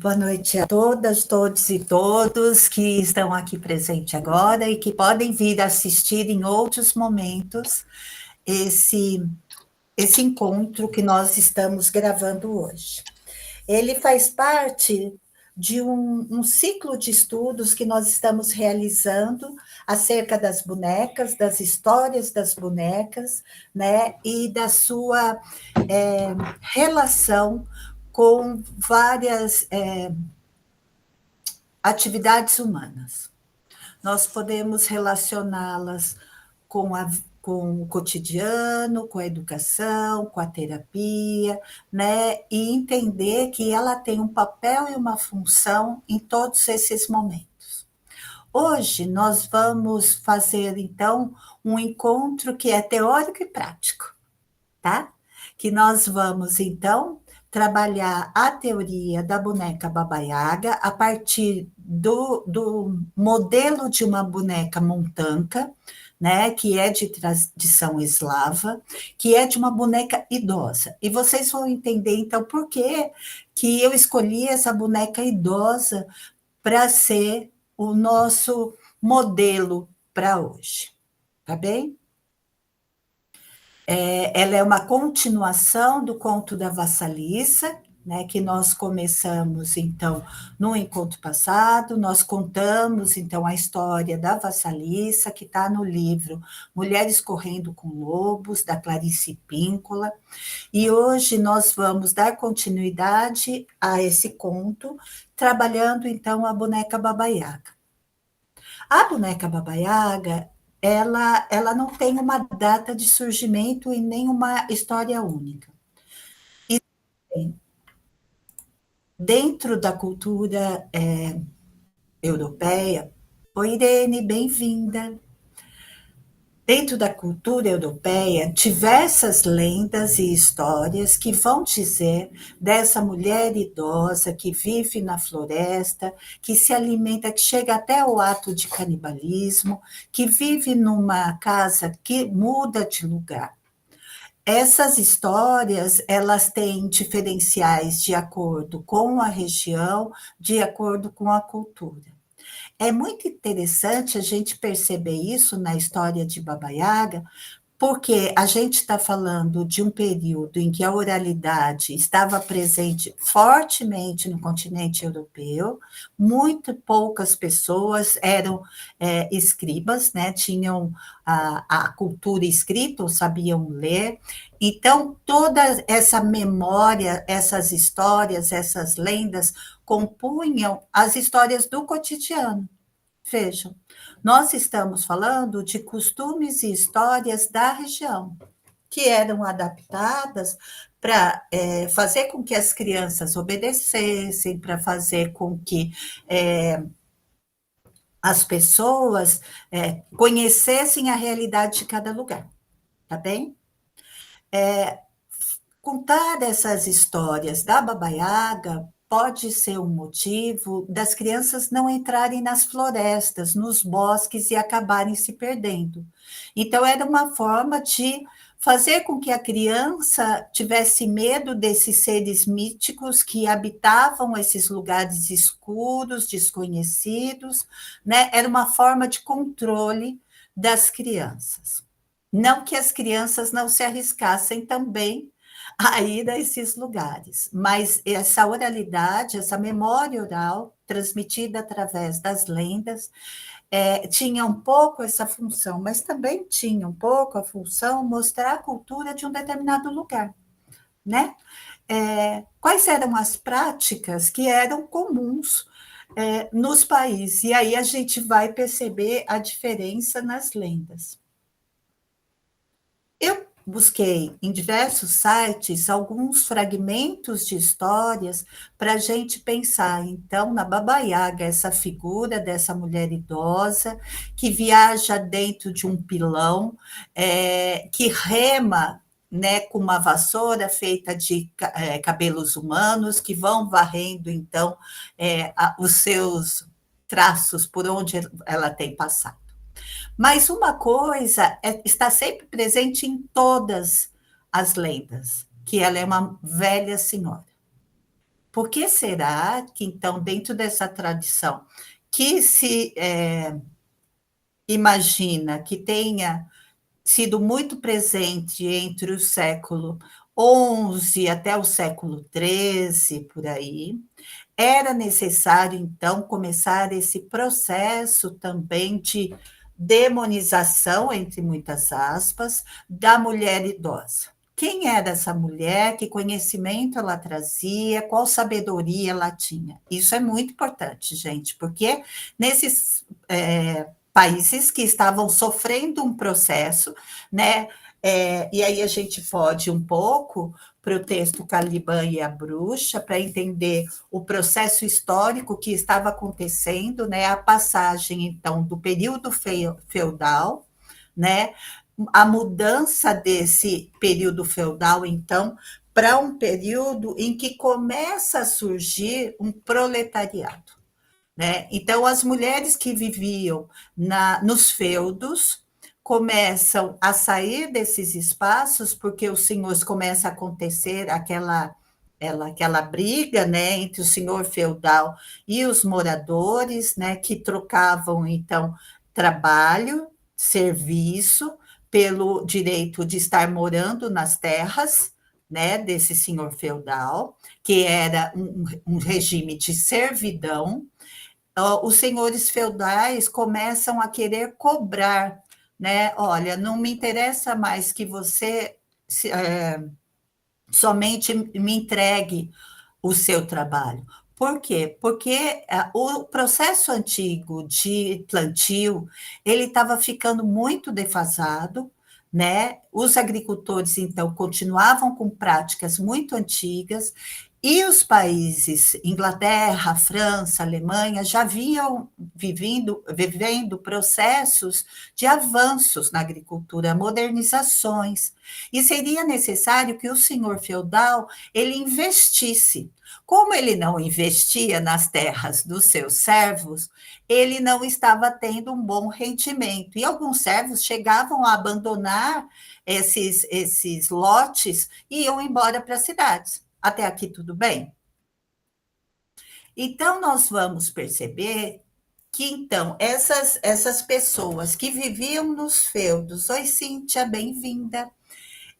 Boa noite a todas, todos e todos que estão aqui presentes agora e que podem vir assistir em outros momentos esse, esse encontro que nós estamos gravando hoje. Ele faz parte de um ciclo de estudos que nós estamos realizando acerca das bonecas, das histórias das bonecas, né, e da sua relação com várias atividades humanas. Nós podemos relacioná-las com, com o cotidiano, com a educação, com a terapia, né? E entender que ela tem um papel e uma função em todos esses momentos. Hoje nós vamos fazer, então, um encontro que é teórico e prático, tá? Que nós vamos, então, trabalhar a teoria da boneca Baba Yaga a partir do modelo de uma boneca montanca, né, que é de tradição eslava, que é de uma boneca idosa. E vocês vão entender, então, por que eu escolhi essa boneca idosa para ser o nosso modelo para hoje. Tá bem? Ela é uma continuação do conto da Vassaliça, né, que nós começamos, então, no encontro passado, nós contamos, então, a história da Vassaliça, que está no livro Mulheres Correndo com Lobos, da Clarice Píncola, e hoje nós vamos dar continuidade a esse conto, trabalhando, então, a boneca Baba Yaga. A boneca Baba Yaga, ela não tem uma data de surgimento e nem uma história única. E dentro da cultura europeia, oi Irene, bem-vinda. Dentro da cultura europeia, diversas lendas e histórias que vão dizer dessa mulher idosa que vive na floresta, que se alimenta, que chega até o ato de canibalismo, que vive numa casa que muda de lugar. Essas histórias, elas têm diferenciais de acordo com a região, de acordo com a cultura. É muito interessante a gente perceber isso na história de Baba Yaga, porque a gente está falando de um período em que a oralidade estava presente fortemente no continente europeu, muito poucas pessoas eram escribas, né, tinham a cultura escrita, ou sabiam ler, então toda essa memória, essas histórias, essas lendas, compunham as histórias do cotidiano. Vejam, nós estamos falando de costumes e histórias da região, que eram adaptadas para fazer com que as crianças obedecessem, para fazer com que as pessoas conhecessem a realidade de cada lugar, tá bem? Contar essas histórias da Baba Yaga pode ser um motivo das crianças não entrarem nas florestas, nos bosques e acabarem se perdendo. Então, era uma forma de fazer com que a criança tivesse medo desses seres míticos que habitavam esses lugares escuros, desconhecidos, né? Era uma forma de controle das crianças. Não que as crianças não se arriscassem também a ir a esses lugares. Mas essa oralidade, essa memória oral, transmitida através das lendas, tinha um pouco essa função, mas também tinha um pouco a função mostrar a cultura de um determinado lugar, né? Quais eram as práticas que eram comuns nos países? E aí a gente vai perceber a diferença nas lendas. Eu busquei em diversos sites alguns fragmentos de histórias para a gente pensar, então, na Baba Yaga, essa figura dessa mulher idosa que viaja dentro de um pilão, que rema, né, com uma vassoura feita de cabelos humanos, que vão varrendo, então, os seus traços por onde ela tem passado. Mas uma coisa está sempre presente em todas as lendas, que ela é uma velha senhora. Por que será que, então, dentro dessa tradição, que se imagina que tenha sido muito presente entre o século XI até o século XIII, por aí, era necessário, então, começar esse processo também de demonização, entre muitas aspas, da mulher idosa. Quem era essa mulher? Que conhecimento ela trazia? Qual sabedoria ela tinha? Isso é muito importante, gente, porque nesses países que estavam sofrendo um processo, né? E aí a gente pode um pouco para o texto Caliban e a Bruxa, para entender o processo histórico que estava acontecendo, né? A passagem, então, do período feudal, né? A mudança desse período feudal, então, para um período em que começa a surgir um proletariado, né? Então, as mulheres que viviam nos feudos começam a sair desses espaços, porque os senhores começa a acontecer aquela briga, né, entre o senhor feudal e os moradores, né, que trocavam, então, trabalho, serviço, pelo direito de estar morando nas terras, né, desse senhor feudal, que era um regime de servidão. Os senhores feudais começam a querer cobrar, né? Olha, não me interessa mais que você somente me entregue o seu trabalho. Por quê? Porque o processo antigo de plantio, ele estava ficando muito defasado, né? Os agricultores, então, continuavam com práticas muito antigas, e os países, Inglaterra, França, Alemanha, já vinham vivendo processos de avanços na agricultura, modernizações, e seria necessário que o senhor feudal ele investisse. Como ele não investia nas terras dos seus servos, ele não estava tendo um bom rendimento. E alguns servos chegavam a abandonar esses lotes e iam embora para as cidades. Até aqui tudo bem? Então, nós vamos perceber que, então, essas pessoas que viviam nos feudos, oi, Cíntia, bem-vinda.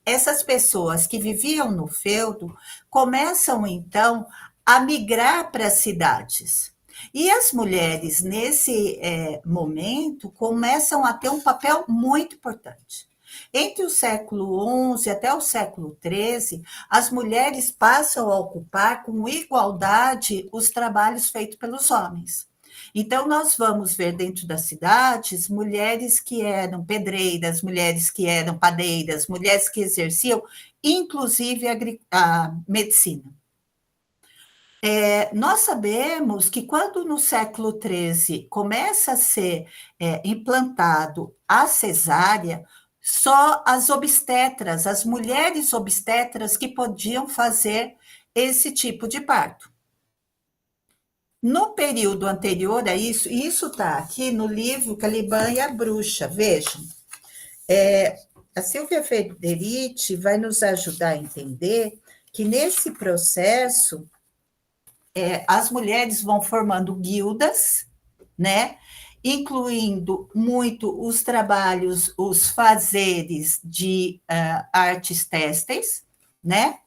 Essas pessoas que viviam no feudo começam, então, a migrar para as cidades. E as mulheres, nesse momento, começam a ter um papel muito importante. Entre o século XI até o século XIII, as mulheres passam a ocupar com igualdade os trabalhos feitos pelos homens. Então, nós vamos ver dentro das cidades mulheres que eram pedreiras, mulheres que eram padeiras, mulheres que exerciam, inclusive, a medicina. Nós sabemos que quando no século XIII começa a ser implantado a cesárea, só as obstetras, as mulheres obstetras que podiam fazer esse tipo de parto. No período anterior a isso, e isso está aqui no livro Caliban e a Bruxa, vejam. A Silvia Federici vai nos ajudar a entender que nesse processo as mulheres vão formando guildas, né? Incluindo muito os trabalhos, os fazeres de artes têxteis, né?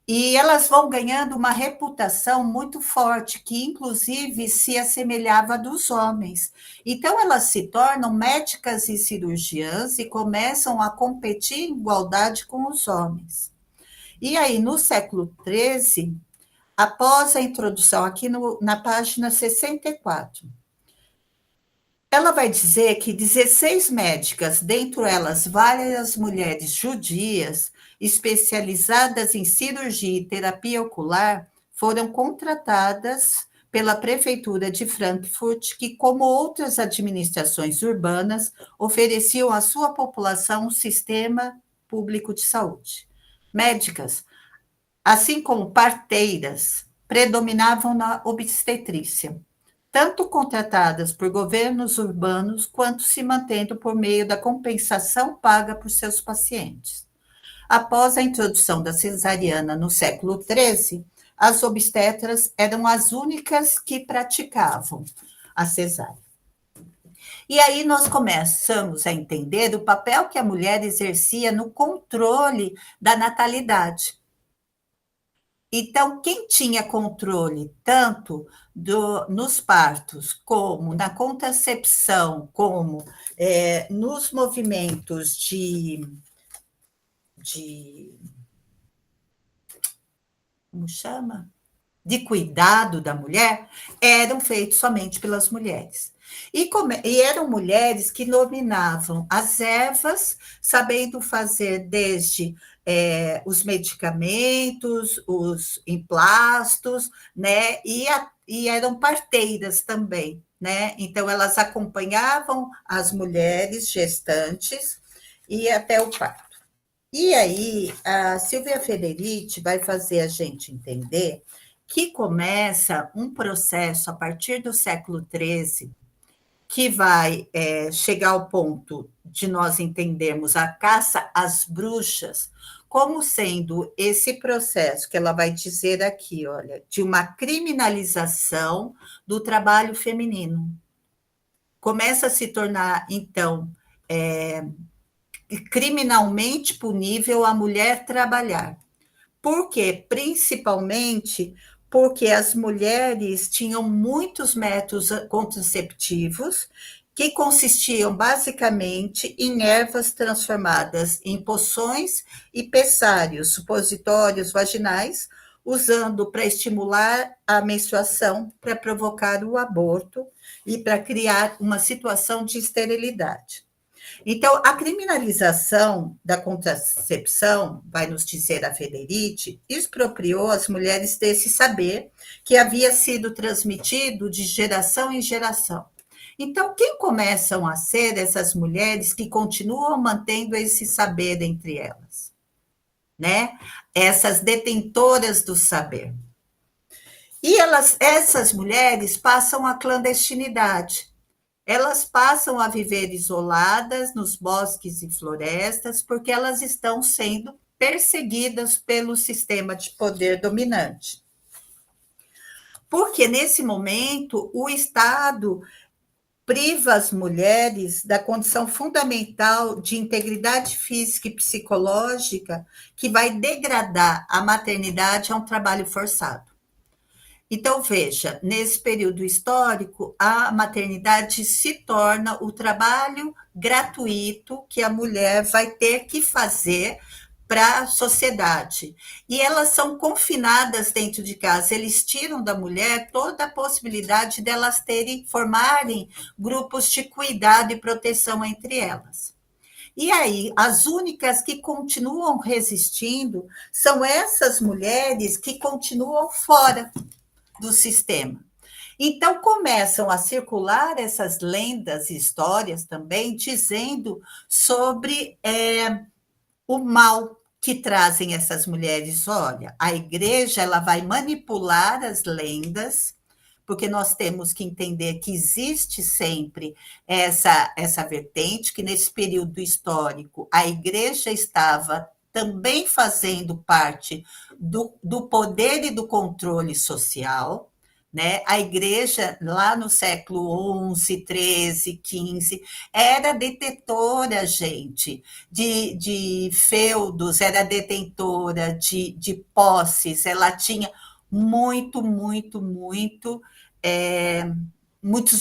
E elas vão ganhando uma reputação muito forte, que inclusive se assemelhava à dos homens. Então, elas se tornam médicas e cirurgiãs e começam a competir em igualdade com os homens. E aí, no século XIII, após a introdução, aqui na página 64, ela vai dizer que 16 médicas, dentre elas várias mulheres judias, especializadas em cirurgia e terapia ocular, foram contratadas pela prefeitura de Frankfurt, que, como outras administrações urbanas, ofereciam à sua população um sistema público de saúde. Médicas, assim como parteiras, predominavam na obstetrícia, tanto contratadas por governos urbanos, quanto se mantendo por meio da compensação paga por seus pacientes. Após a introdução da cesariana no século XIII, as obstetras eram as únicas que praticavam a cesárea. E aí nós começamos a entender o papel que a mulher exercia no controle da natalidade. Então, quem tinha controle tanto nos partos, como na contracepção, como nos movimentos de. Como chama? De cuidado da mulher, eram feitos somente pelas mulheres. E eram mulheres que dominavam as ervas, sabendo fazer desde os medicamentos, os emplastos, né? E eram parteiras também, né? Então, elas acompanhavam as mulheres gestantes e até o parto. E aí, a Silvia Federici vai fazer a gente entender que começa um processo a partir do século XIII, que vai chegar ao ponto de nós entendermos a caça às bruxas como sendo esse processo que ela vai dizer aqui, olha, de uma criminalização do trabalho feminino. Começa a se tornar, então, criminalmente punível a mulher trabalhar. Por quê? Principalmente porque as mulheres tinham muitos métodos contraceptivos que consistiam basicamente em ervas transformadas em poções e pessários, supositórios vaginais, usando para estimular a menstruação, para provocar o aborto e para criar uma situação de esterilidade. Então, a criminalização da contracepção, vai nos dizer a Federici, expropriou as mulheres desse saber que havia sido transmitido de geração em geração. Então, quem começam a ser essas mulheres que continuam mantendo esse saber entre elas? Né? Essas detentoras do saber. E essas mulheres passam a clandestinidade. Elas passam a viver isoladas nos bosques e florestas porque elas estão sendo perseguidas pelo sistema de poder dominante. Porque, nesse momento, o Estado priva as mulheres da condição fundamental de integridade física e psicológica que vai degradar a maternidade a um trabalho forçado. Então, veja, nesse período histórico, a maternidade se torna o trabalho gratuito que a mulher vai ter que fazer para a sociedade. E elas são confinadas dentro de casa, eles tiram da mulher toda a possibilidade delas formarem grupos de cuidado e proteção entre elas. E aí, as únicas que continuam resistindo são essas mulheres que continuam fora do sistema. Então, começam a circular essas lendas e histórias também, dizendo sobre o mal que trazem essas mulheres. Olha, a igreja ela vai manipular as lendas, porque nós temos que entender que existe sempre essa vertente, que nesse período histórico a igreja estava também fazendo parte do poder e do controle social, né? A igreja, lá no século XI, XIII, XV, era detetora, gente, de feudos, era detentora de posses, ela tinha muitos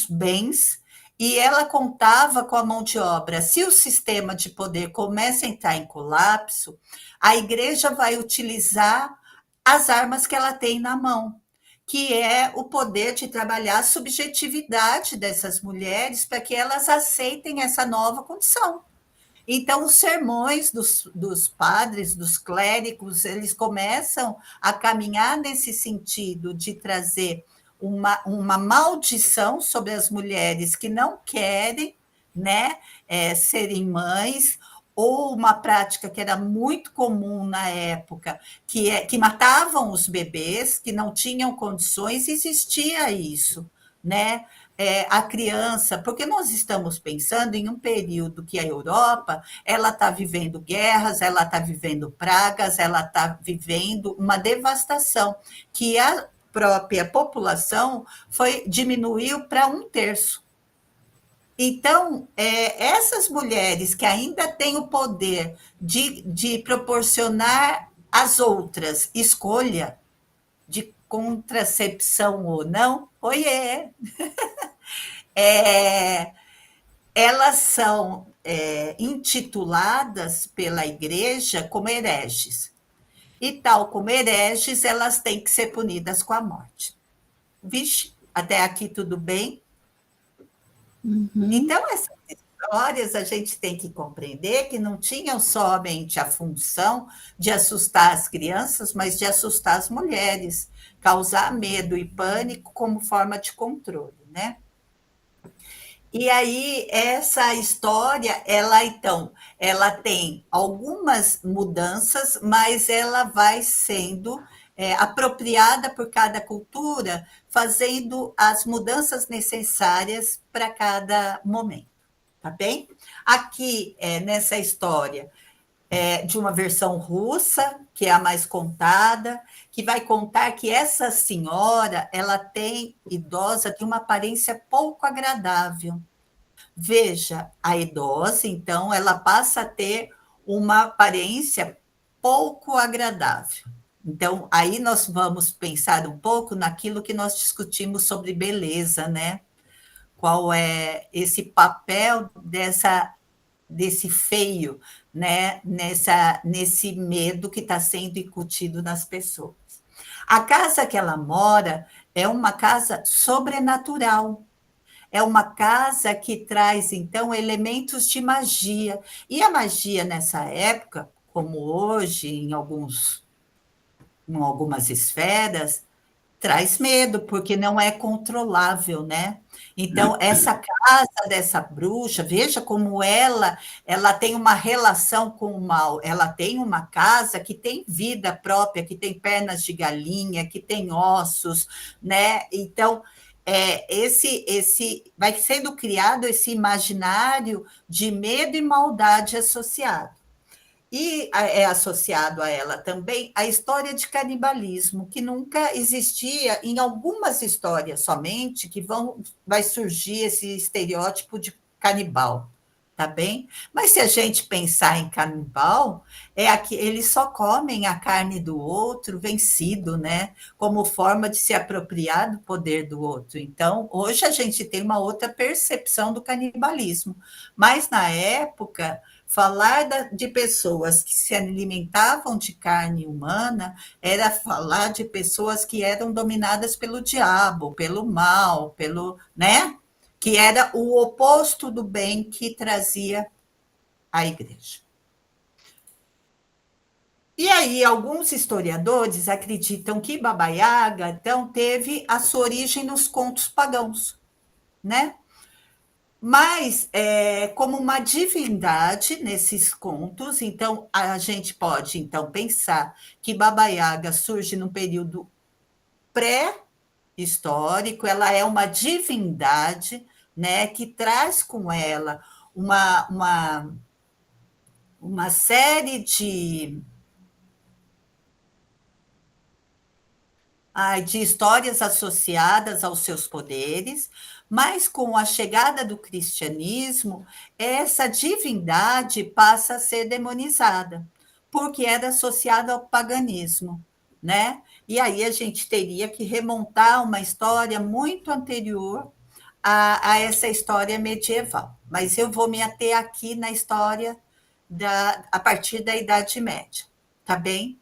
bens, e ela contava com a mão de obra. Se o sistema de poder começa a entrar em colapso, a igreja vai utilizar as armas que ela tem na mão, que é o poder de trabalhar a subjetividade dessas mulheres para que elas aceitem essa nova condição. Então, os sermões dos padres, dos clérigos, eles começam a caminhar nesse sentido de trazer uma maldição sobre as mulheres que não querem, né, serem mães, ou uma prática que era muito comum na época, que matavam os bebês, que não tinham condições, existia isso, né? a criança, porque nós estamos pensando em um período que a Europa ela está vivendo guerras, ela está vivendo pragas, ela está vivendo uma devastação que a própria população diminuiu para um terço. Então, essas mulheres que ainda têm o poder de proporcionar às outras escolha de contracepção ou não, oiê, é, elas são intituladas pela igreja como hereges. E tal como hereges, elas têm que ser punidas com a morte. Vixe, até aqui tudo bem? Uhum. Então, essas histórias a gente tem que compreender que não tinham somente a função de assustar as crianças, mas de assustar as mulheres, causar medo e pânico como forma de controle, né? E aí, essa história, ela tem algumas mudanças, mas ela vai sendo apropriada por cada cultura, fazendo as mudanças necessárias para cada momento, tá bem? Aqui, nessa história, de uma versão russa, que é a mais contada, que vai contar que essa senhora, ela tem, idosa, tem uma aparência pouco agradável. Veja, a idosa, então, ela passa a ter uma aparência pouco agradável. Então, aí nós vamos pensar um pouco naquilo que nós discutimos sobre beleza, né? Qual é esse papel desse feio, né? Nesse medo que está sendo incutido nas pessoas. A casa que ela mora é uma casa sobrenatural, é uma casa que traz, então, elementos de magia. E a magia, nessa época, como hoje, em algumas esferas, traz medo, porque não é controlável, né? Então, essa casa dessa bruxa, veja como ela tem uma relação com o mal. Ela tem uma casa que tem vida própria, que tem pernas de galinha, que tem ossos, né? Então, esse vai sendo criado esse imaginário de medo e maldade associado. E é associado a ela também a história de canibalismo, que nunca existia em algumas histórias somente, que vai surgir esse estereótipo de canibal, tá bem? Mas se a gente pensar em canibal, eles só comem a carne do outro vencido, né? Como forma de se apropriar do poder do outro. Então, hoje a gente tem uma outra percepção do canibalismo, mas na época falar de pessoas que se alimentavam de carne humana era falar de pessoas que eram dominadas pelo diabo, pelo mal, né? Que era o oposto do bem que trazia a igreja. E aí, alguns historiadores acreditam que Baba Yaga, então, teve a sua origem nos contos pagãos, né? Mas como uma divindade nesses contos, então a gente pode então pensar que Baba Yaga surge num período pré-histórico, ela é uma divindade, né, que traz com ela uma, uma, uma série de histórias associadas aos seus poderes, mas com a chegada do cristianismo, essa divindade passa a ser demonizada, porque era associada ao paganismo, né? E aí a gente teria que remontar uma história muito anterior a essa história medieval. Mas eu vou me ater aqui na história a partir da Idade Média, tá bem?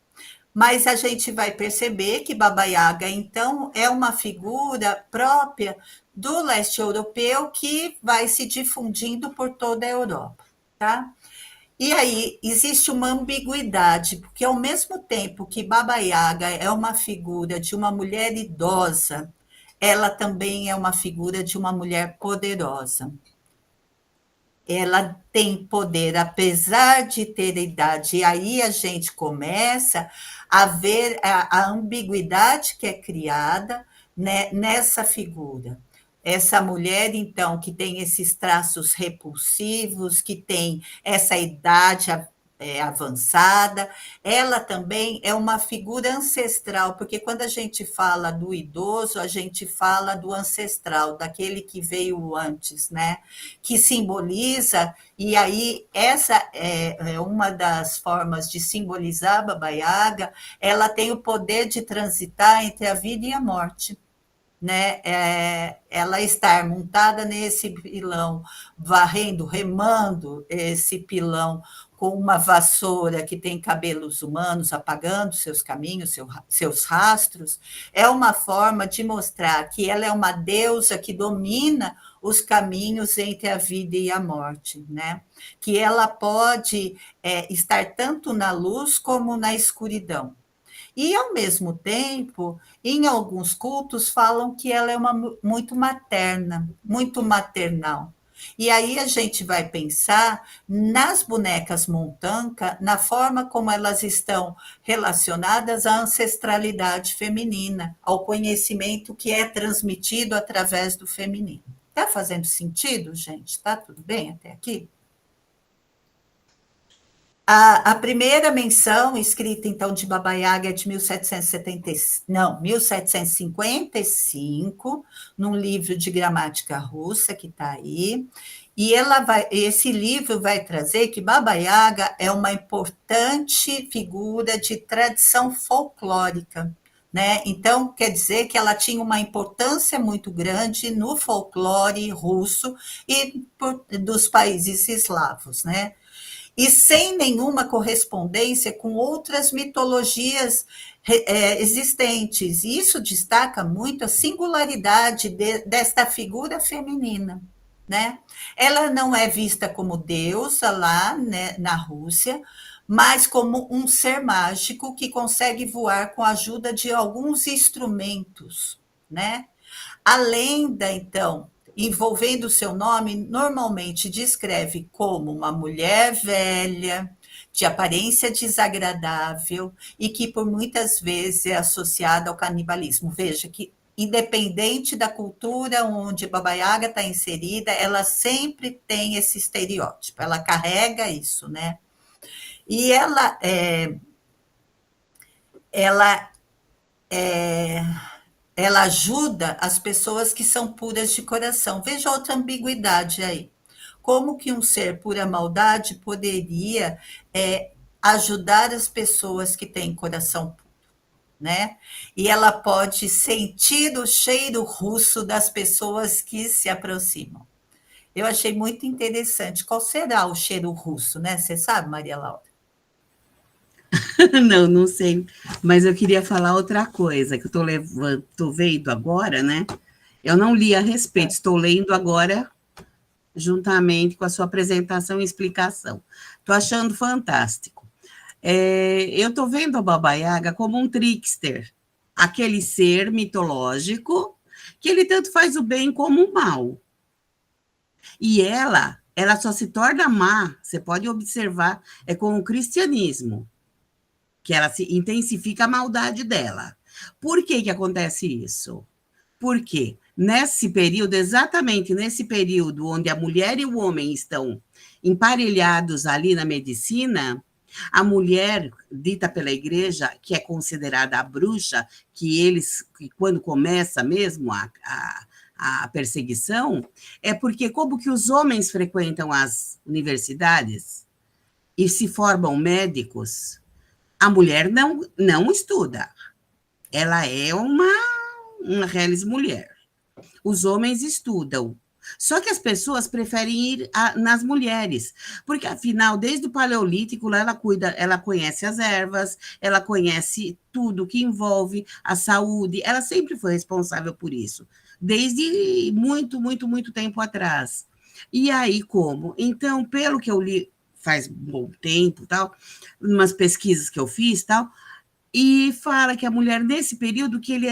Mas a gente vai perceber que Baba Yaga, então, é uma figura própria do leste europeu que vai se difundindo por toda a Europa, tá? E aí existe uma ambiguidade, porque ao mesmo tempo que Baba Yaga é uma figura de uma mulher idosa, ela também é uma figura de uma mulher poderosa. Ela tem poder, apesar de ter idade. E aí a gente começa a ver a ambiguidade que é criada, né, nessa figura. Essa mulher, então, que tem esses traços repulsivos, que tem essa idade avançada, ela também é uma figura ancestral, porque quando a gente fala do idoso, a gente fala do ancestral, daquele que veio antes, né? Que simboliza, e aí essa é uma das formas de simbolizar a Baba Yaga, ela tem o poder de transitar entre a vida e a morte, né? Ela estar montada nesse pilão, varrendo, remando esse pilão com uma vassoura que tem cabelos humanos, apagando seus caminhos, seus rastros, é uma forma de mostrar que ela é uma deusa que domina os caminhos entre a vida e a morte, né? Que ela pode estar tanto na luz como na escuridão. E, ao mesmo tempo, em alguns cultos, falam que ela é muito materna, muito maternal. E aí a gente vai pensar nas bonecas montanca, na forma como elas estão relacionadas à ancestralidade feminina, ao conhecimento que é transmitido através do feminino. Está fazendo sentido, gente? Está tudo bem até aqui? A primeira menção escrita, então, de Baba Yaga é de 1770, não, 1755, num livro de gramática russa que está aí. E esse livro vai trazer que Baba Yaga é uma importante figura de tradição folclórica, né? Então, quer dizer que ela tinha uma importância muito grande no folclore russo e dos países eslavos, né? E sem nenhuma correspondência com outras mitologias existentes. E isso destaca muito a singularidade desta figura feminina. Né? Ela não é vista como deusa lá, né, na Rússia, mas como um ser mágico que consegue voar com a ajuda de alguns instrumentos, né? A lenda, então, envolvendo o seu nome, normalmente descreve como uma mulher velha, de aparência desagradável e que por muitas vezes é associada ao canibalismo. Veja que, independente da cultura onde Baba Yaga está inserida, ela sempre tem esse estereótipo, ela carrega isso, né? E ela é, ela ajuda as pessoas que são puras de coração. Veja outra ambiguidade aí. Como que um ser pura maldade poderia ajudar as pessoas que têm coração puro, né? E ela pode sentir o cheiro russo das pessoas que se aproximam. Eu achei muito interessante. Qual será o cheiro russo, né? Você sabe, Maria Laura? Não, não sei, mas eu queria falar outra coisa que eu tô vendo agora, né? Eu não li a respeito, estou lendo agora juntamente com a sua apresentação e explicação. Estou achando fantástico. Eu estou vendo a Baba Yaga como um trickster, aquele ser mitológico que ele tanto faz o bem como o mal. E ela só se torna má, você pode observar, com o cristianismo, que ela se intensifica a maldade dela. Por que acontece isso? Porque nesse período, exatamente nesse período onde a mulher e o homem estão emparelhados ali na medicina, a mulher dita pela igreja, que é considerada a bruxa, que quando começa mesmo a perseguição, é porque como que os homens frequentam as universidades e se formam médicos, a mulher não estuda. Ela é uma reles mulher. Os homens estudam. Só que as pessoas preferem ir nas mulheres, porque afinal, desde o Paleolítico, ela conhece as ervas, ela conhece tudo que envolve a saúde, ela sempre foi responsável por isso, desde muito, muito, muito tempo atrás. E aí, como? Então, pelo que eu li faz um bom tempo, tal, umas pesquisas que eu fiz, tal, e fala que a mulher, nesse período, que ele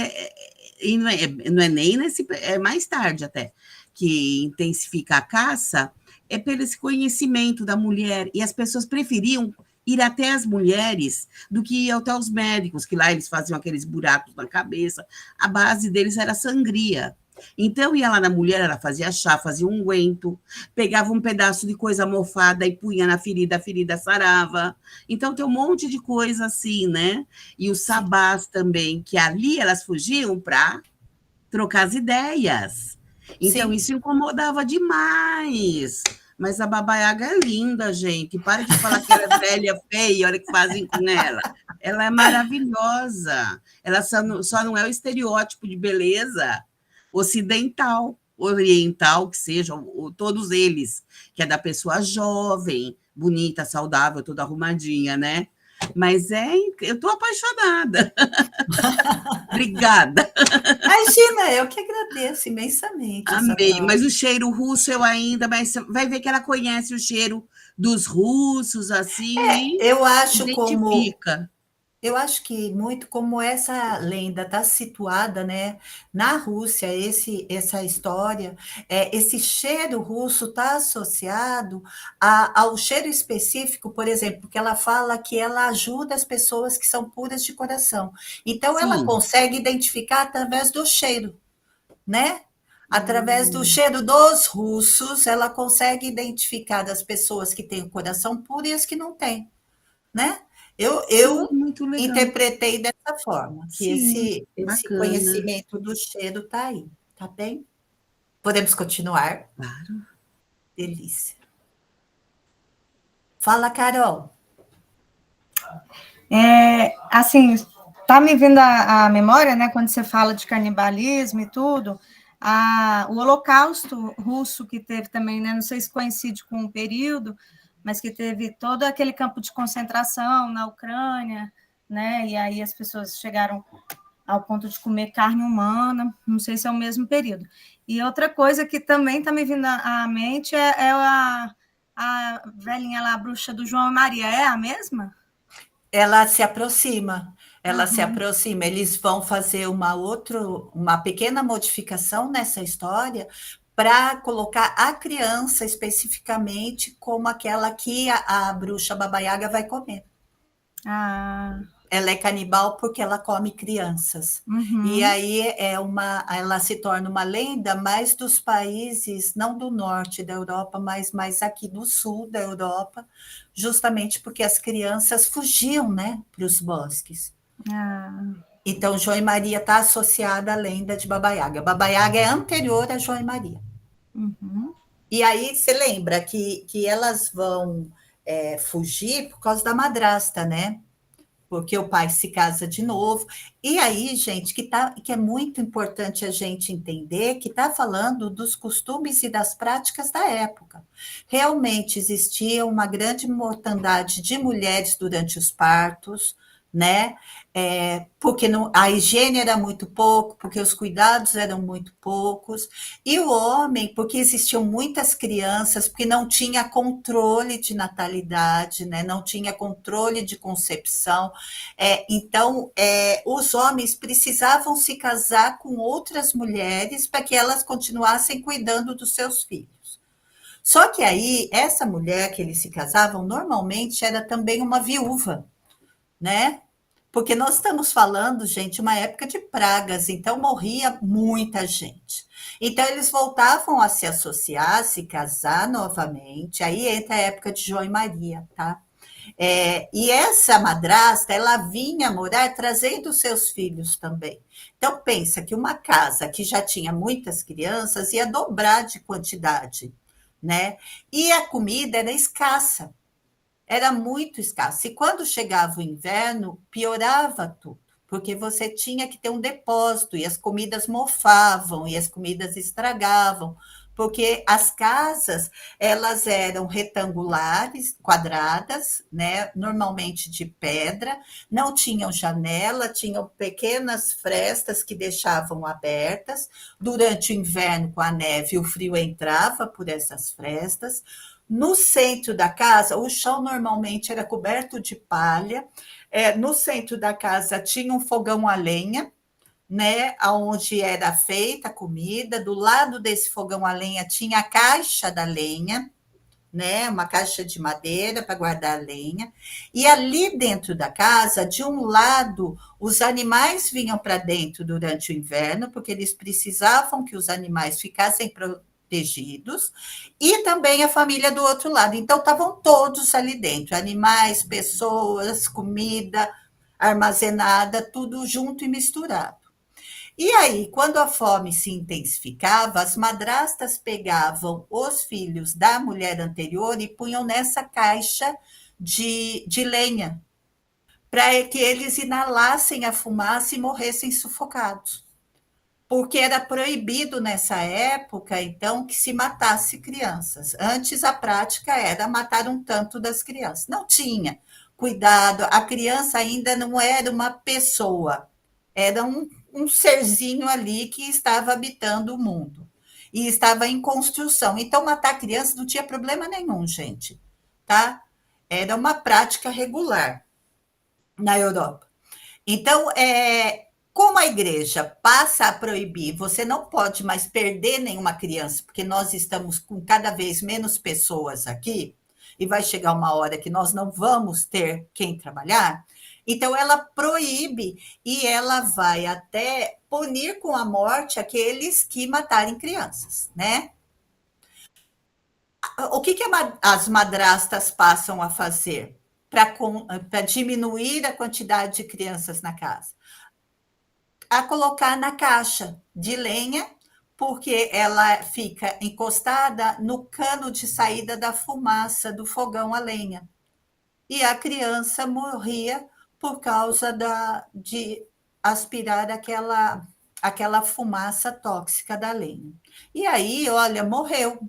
e não é nem nesse, é mais tarde até, que intensifica a caça, é pelo esse conhecimento da mulher, e as pessoas preferiam ir até as mulheres do que ir até os médicos, que lá eles faziam aqueles buracos na cabeça, a base deles era sangria. Então, ia lá na mulher, ela fazia chá, fazia unguento, pegava um pedaço de coisa mofada e punha na ferida, a ferida sarava. Então, tem um monte de coisa assim, né? E os Sim, sabás também, que ali elas fugiam para trocar as ideias. Então, sim. isso incomodava demais. Mas a Baba Yaga é linda, gente. Para de falar que ela é velha, feia, olha o que fazem com ela. Ela é maravilhosa. Ela só não é o estereótipo de beleza ocidental, oriental, que sejam, todos eles, que é da pessoa jovem, bonita, saudável, toda arrumadinha, né? Mas eu estou apaixonada. Obrigada. Imagina, eu que agradeço imensamente a sua Amei, mas troca. o cheiro russo eu ainda, mas você vai ver que ela conhece o cheiro dos russos, assim, e Eu acho como identifica. Eu acho que muito como essa lenda está situada, né, na Rússia, essa história, esse cheiro russo está associado ao cheiro específico, por exemplo, porque ela fala que ela ajuda as pessoas que são puras de coração. Então, ela Sim. consegue identificar através do cheiro, né? Através do Hum, cheiro dos russos, ela consegue identificar as pessoas que têm o coração puro e as que não têm, né? sim, Eu muito legal. interpretei dessa forma, que Sim, esse bacana. conhecimento do cheiro está aí, tá bem? Podemos continuar? Claro. Delícia. Fala, Carol. Assim, tá me vindo à memória, né, quando você fala de canibalismo e tudo, o Holocausto russo que teve também, né, não sei se coincide com o período, mas que teve todo aquele campo de concentração na Ucrânia, né, e aí as pessoas chegaram ao ponto de comer carne humana, não sei se é o mesmo período. E outra coisa que também está me vindo à mente é a velhinha lá, a bruxa do João e Maria, é a mesma? Ela se aproxima, ela se Aham. aproxima. Eles vão fazer uma pequena modificação nessa história para colocar a criança especificamente como aquela que a bruxa Baba Yaga vai comer. Ah, Ela é canibal porque ela come crianças. E uhum. aí ela se torna uma lenda mais dos países, não do norte da Europa, mas mais aqui do sul da Europa, justamente porque as crianças fugiam, né, para os bosques. Ah, Então, João e Maria está associada à lenda de Baba Yaga. Baba Yaga é anterior a João e Maria. uhum. E aí você lembra que elas vão fugir por causa da madrasta, né? Porque o pai se casa de novo. E aí, gente, que é muito importante a gente entender que está falando dos costumes e das práticas da época. Realmente existia uma grande mortandade de mulheres durante os partos, né? Porque a higiene era muito pouco, porque os cuidados eram muito poucos, e o homem, porque existiam muitas crianças, porque não tinha controle de natalidade, né? Não tinha controle de concepção. Então, os homens precisavam se casar com outras mulheres para que elas continuassem cuidando dos seus filhos. Só que aí, essa mulher que eles se casavam, normalmente era também uma viúva, né? Porque nós estamos falando, gente, uma época de pragas, então morria muita gente. Então eles voltavam a se associar, a se casar novamente. Aí entra a época de João e Maria, tá? E essa madrasta, ela vinha morar trazendo seus filhos também. Então, pensa que uma casa que já tinha muitas crianças ia dobrar de quantidade, né? E a comida era escassa, era muito escassa. E quando chegava o inverno, piorava tudo, porque você tinha que ter um depósito, e as comidas mofavam, e as comidas estragavam, porque as casas, elas eram retangulares, quadradas, né, normalmente de pedra, não tinham janela, tinham pequenas frestas que deixavam abertas. Durante o inverno, com a neve, o frio entrava por essas frestas. No centro da casa, o chão normalmente era coberto de palha. No centro da casa tinha um fogão a lenha, né, onde era feita a comida. Do lado desse fogão a lenha tinha a caixa da lenha, né? Uma caixa de madeira para guardar a lenha. E ali dentro da casa, de um lado, os animais vinham para dentro durante o inverno, porque eles precisavam que os animais ficassem protegidos, e também a família do outro lado. Então, estavam todos ali dentro: animais, pessoas, comida armazenada, tudo junto e misturado. E aí, quando a fome se intensificava, as madrastas pegavam os filhos da mulher anterior e punham nessa caixa de lenha, para que eles inalassem a fumaça e morressem sufocados. Porque era proibido nessa época, então, que se matasse crianças. Antes, a prática era matar um tanto das crianças. Não tinha cuidado, a criança ainda não era uma pessoa, era um serzinho ali que estava habitando o mundo e estava em construção. Então, matar criança não tinha problema nenhum, gente, tá? Era uma prática regular na Europa. Então, como a igreja passa a proibir, você não pode mais perder nenhuma criança, porque nós estamos com cada vez menos pessoas aqui, e vai chegar uma hora que nós não vamos ter quem trabalhar, então ela proíbe e ela vai até punir com a morte aqueles que matarem crianças, né? O que as madrastas passam a fazer para diminuir a quantidade de crianças na casa? A colocar na caixa de lenha, porque ela fica encostada no cano de saída da fumaça do fogão a lenha. E a criança morria por causa de aspirar aquela fumaça tóxica da lenha. E aí, olha, morreu.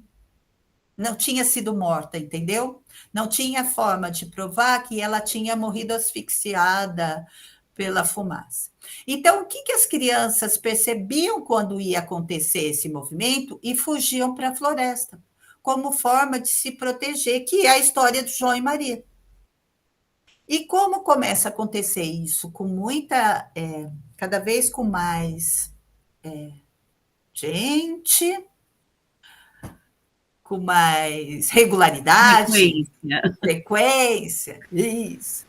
Não tinha sido morta, entendeu? Não tinha forma de provar que ela tinha morrido asfixiada pela fumaça. Então, o que as crianças percebiam quando ia acontecer esse movimento e fugiam para a floresta, como forma de se proteger, que é a história do João e Maria. E como começa a acontecer isso? Com muita, cada vez com mais gente, com mais regularidade, frequência, isso.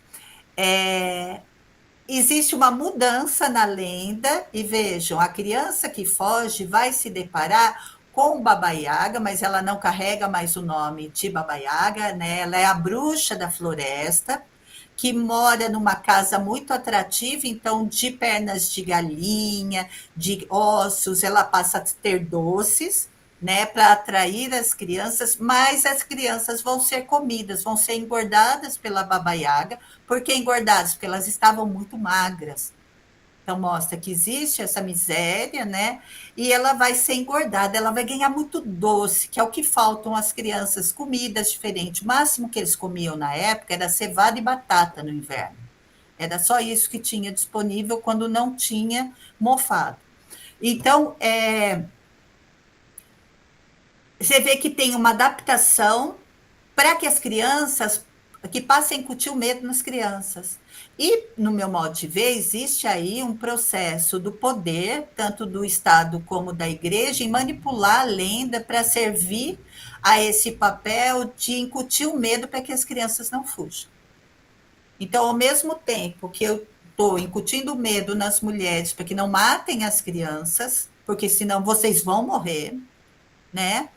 Existe uma mudança na lenda, e vejam, a criança que foge vai se deparar com Baba Yaga, mas ela não carrega mais o nome de Baba Yaga, né? Ela é a bruxa da floresta, que mora numa casa muito atrativa, então de pernas de galinha, de ossos, ela passa a ter doces, né, para atrair as crianças, mas as crianças vão ser comidas, vão ser engordadas pela Baba Yaga. Por que engordadas? Porque elas estavam muito magras. Então, mostra que existe essa miséria, né? E ela vai ser engordada, ela vai ganhar muito doce, que é o que faltam às crianças, comidas diferentes. O máximo que eles comiam na época era cevada e batata no inverno. Era só isso que tinha disponível quando não tinha mofado. Então, você vê que tem uma adaptação para que as crianças, que passem a incutir o medo nas crianças. E, no meu modo de ver, existe aí um processo do poder, tanto do Estado como da igreja, em manipular a lenda para servir a esse papel de incutir o medo para que as crianças não fujam. Então, ao mesmo tempo que eu estou incutindo medo nas mulheres para que não matem as crianças, porque senão vocês vão morrer, né?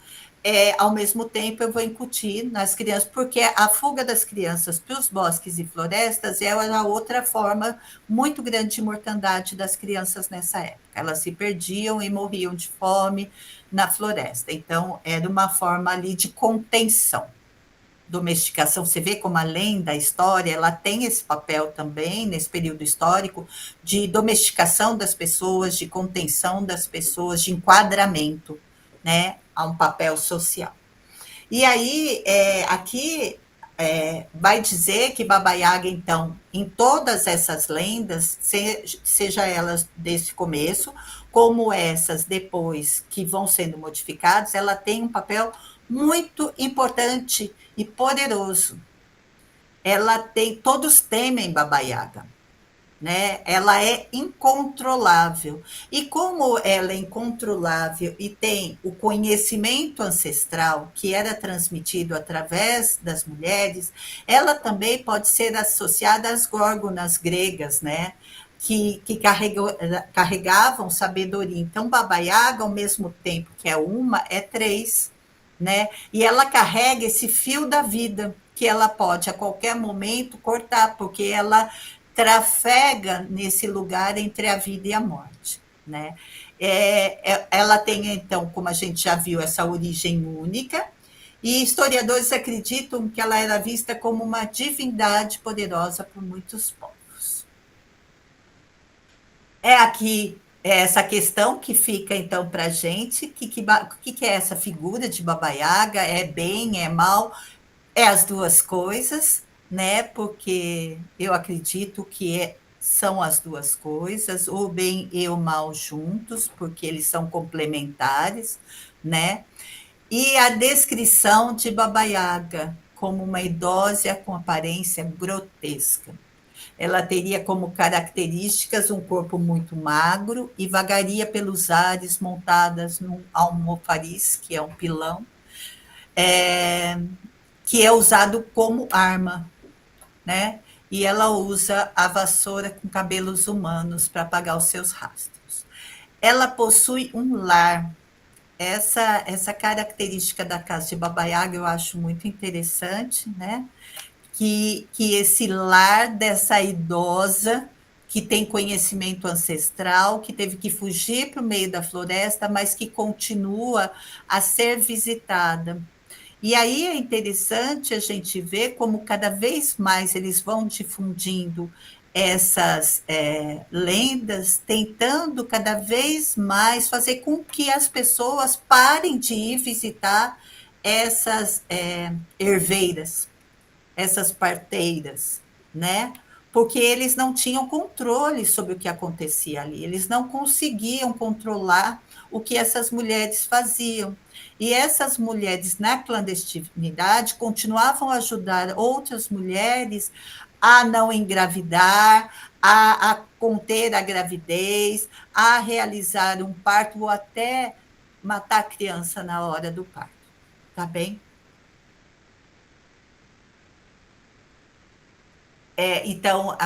Ao mesmo tempo, eu vou incutir nas crianças, porque a fuga das crianças para os bosques e florestas é uma outra forma muito grande de mortandade das crianças nessa época. Elas se perdiam e morriam de fome na floresta. Então, era uma forma ali de contenção. Domesticação, você vê como além da história, ela tem esse papel também, nesse período histórico, de domesticação das pessoas, de contenção das pessoas, de enquadramento, né, a um papel social. E aí, aqui, vai dizer que Baba Yaga, então, em todas essas lendas, seja elas desse começo, como essas depois que vão sendo modificadas, ela tem um papel muito importante e poderoso. Todos temem Baba Yaga. né? Ela é incontrolável. E como ela é incontrolável e tem o conhecimento ancestral que era transmitido através das mulheres, ela também pode ser associada às górgonas gregas, né? Que carregavam sabedoria. Então, Baba Yaga, ao mesmo tempo que é uma, é três, né? E ela carrega esse fio da vida, que ela pode a qualquer momento cortar, porque ela trafega nesse lugar entre a vida e a morte, né? Ela tem, então, como a gente já viu, essa origem única, e historiadores acreditam que ela era vista como uma divindade poderosa por muitos povos. É aqui essa questão que fica, então, para a gente, que é essa figura de Baba Yaga? É bem, é mal? É as duas coisas, né? Porque eu acredito que são as duas coisas, o bem e o mal juntos, porque eles são complementares, né? E a descrição de Baba Yaga como uma idosa com aparência grotesca. Ela teria como características um corpo muito magro e vagaria pelos ares montadas num almofariz, que é um pilão, é, que é usado como arma, né? E ela usa a vassoura com cabelos humanos para apagar os seus rastros. Ela possui um lar. Essa característica da casa de Baba Yaga eu acho muito interessante, né? Que esse lar dessa idosa que tem conhecimento ancestral, que teve que fugir para o meio da floresta, mas que continua a ser visitada. E aí é interessante a gente ver como cada vez mais eles vão difundindo essas lendas, tentando cada vez mais fazer com que as pessoas parem de ir visitar essas herveiras, essas parteiras, né? Porque eles não tinham controle sobre o que acontecia ali, eles não conseguiam controlar o que essas mulheres faziam. E essas mulheres, na clandestinidade, continuavam a ajudar outras mulheres a não engravidar, a conter a gravidez, a realizar um parto ou até matar a criança na hora do parto. Tá bem? Então,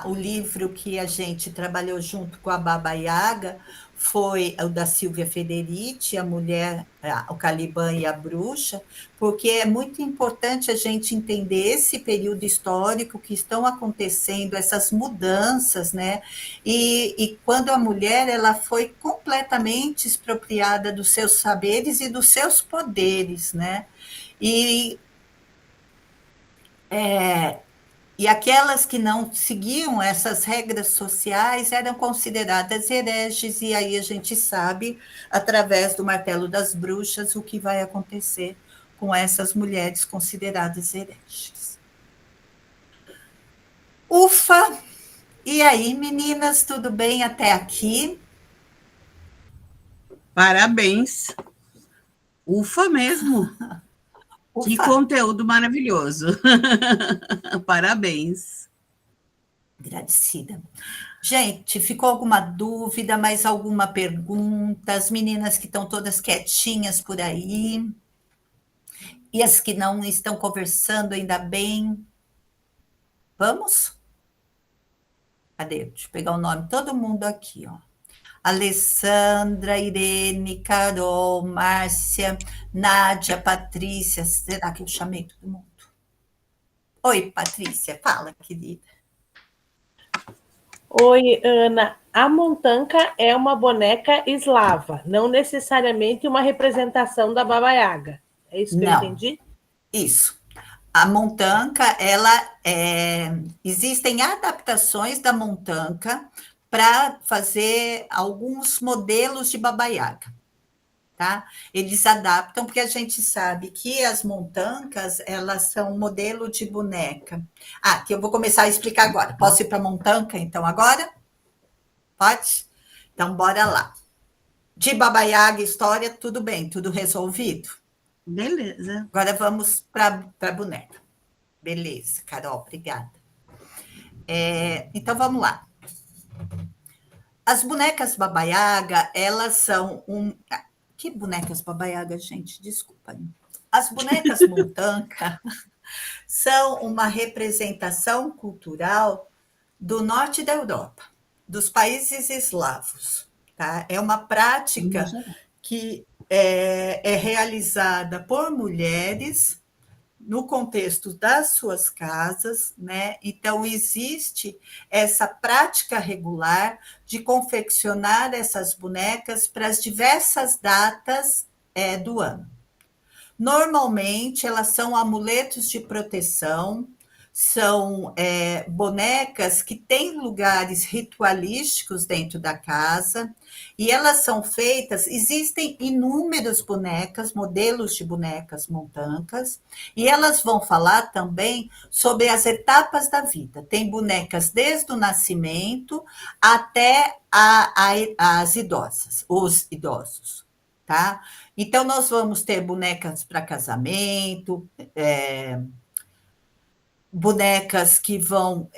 o livro que a gente trabalhou junto com a Baba Yaga foi o da Silvia Federici, A Mulher, o Caliban e a Bruxa, porque é muito importante a gente entender esse período histórico que estão acontecendo, essas mudanças, né? E quando a mulher ela foi completamente expropriada dos seus saberes e dos seus poderes, né? E é, e aquelas que não seguiam essas regras sociais eram consideradas hereges, e aí a gente sabe, através do martelo das bruxas, o que vai acontecer com essas mulheres consideradas hereges. Ufa! E aí, meninas, tudo bem até aqui? Parabéns. Ufa mesmo. Ufa. Que conteúdo maravilhoso. Parabéns. Agradecida. Gente, ficou alguma dúvida, mais alguma pergunta? As meninas que estão todas quietinhas por aí, e as que não estão conversando ainda bem. Vamos? Cadê? Deixa eu pegar o nome de todo mundo aqui, ó. Alessandra, Irene, Carol, Márcia, Nádia, Patrícia. Será que eu chamei todo mundo? Oi, Patrícia, fala, querida. Oi, Ana. A montanca é uma boneca eslava, não necessariamente uma representação da Baba Yaga. É isso que eu entendi? Isso. A montanca, existem adaptações da montanca para fazer alguns modelos de Baba Yaga, tá? Eles adaptam, porque a gente sabe que as montancas, elas são modelo de boneca. Que eu vou começar a explicar agora. Posso ir para a montanca, então, agora? Pode? Então, bora lá. De Baba Yaga, história, tudo bem, tudo resolvido? Beleza. Agora vamos para a boneca. Beleza, Carol, obrigada. Então, vamos lá. As bonecas Baba Yaga, elas são Que bonecas Baba Yaga, gente? Desculpa aí. As bonecas Montanka são uma representação cultural do norte da Europa, dos países eslavos. Tá? É uma prática que é realizada por mulheres no contexto das suas casas, né? Então, existe essa prática regular de confeccionar essas bonecas para as diversas datas do ano. Normalmente, elas são amuletos de proteção, são bonecas que têm lugares ritualísticos dentro da casa, e elas são feitas, existem inúmeras bonecas, modelos de bonecas montancas, e elas vão falar também sobre as etapas da vida. Tem bonecas desde o nascimento até as idosas, os idosos, tá? Então, nós vamos ter bonecas para casamento, bonecas que vão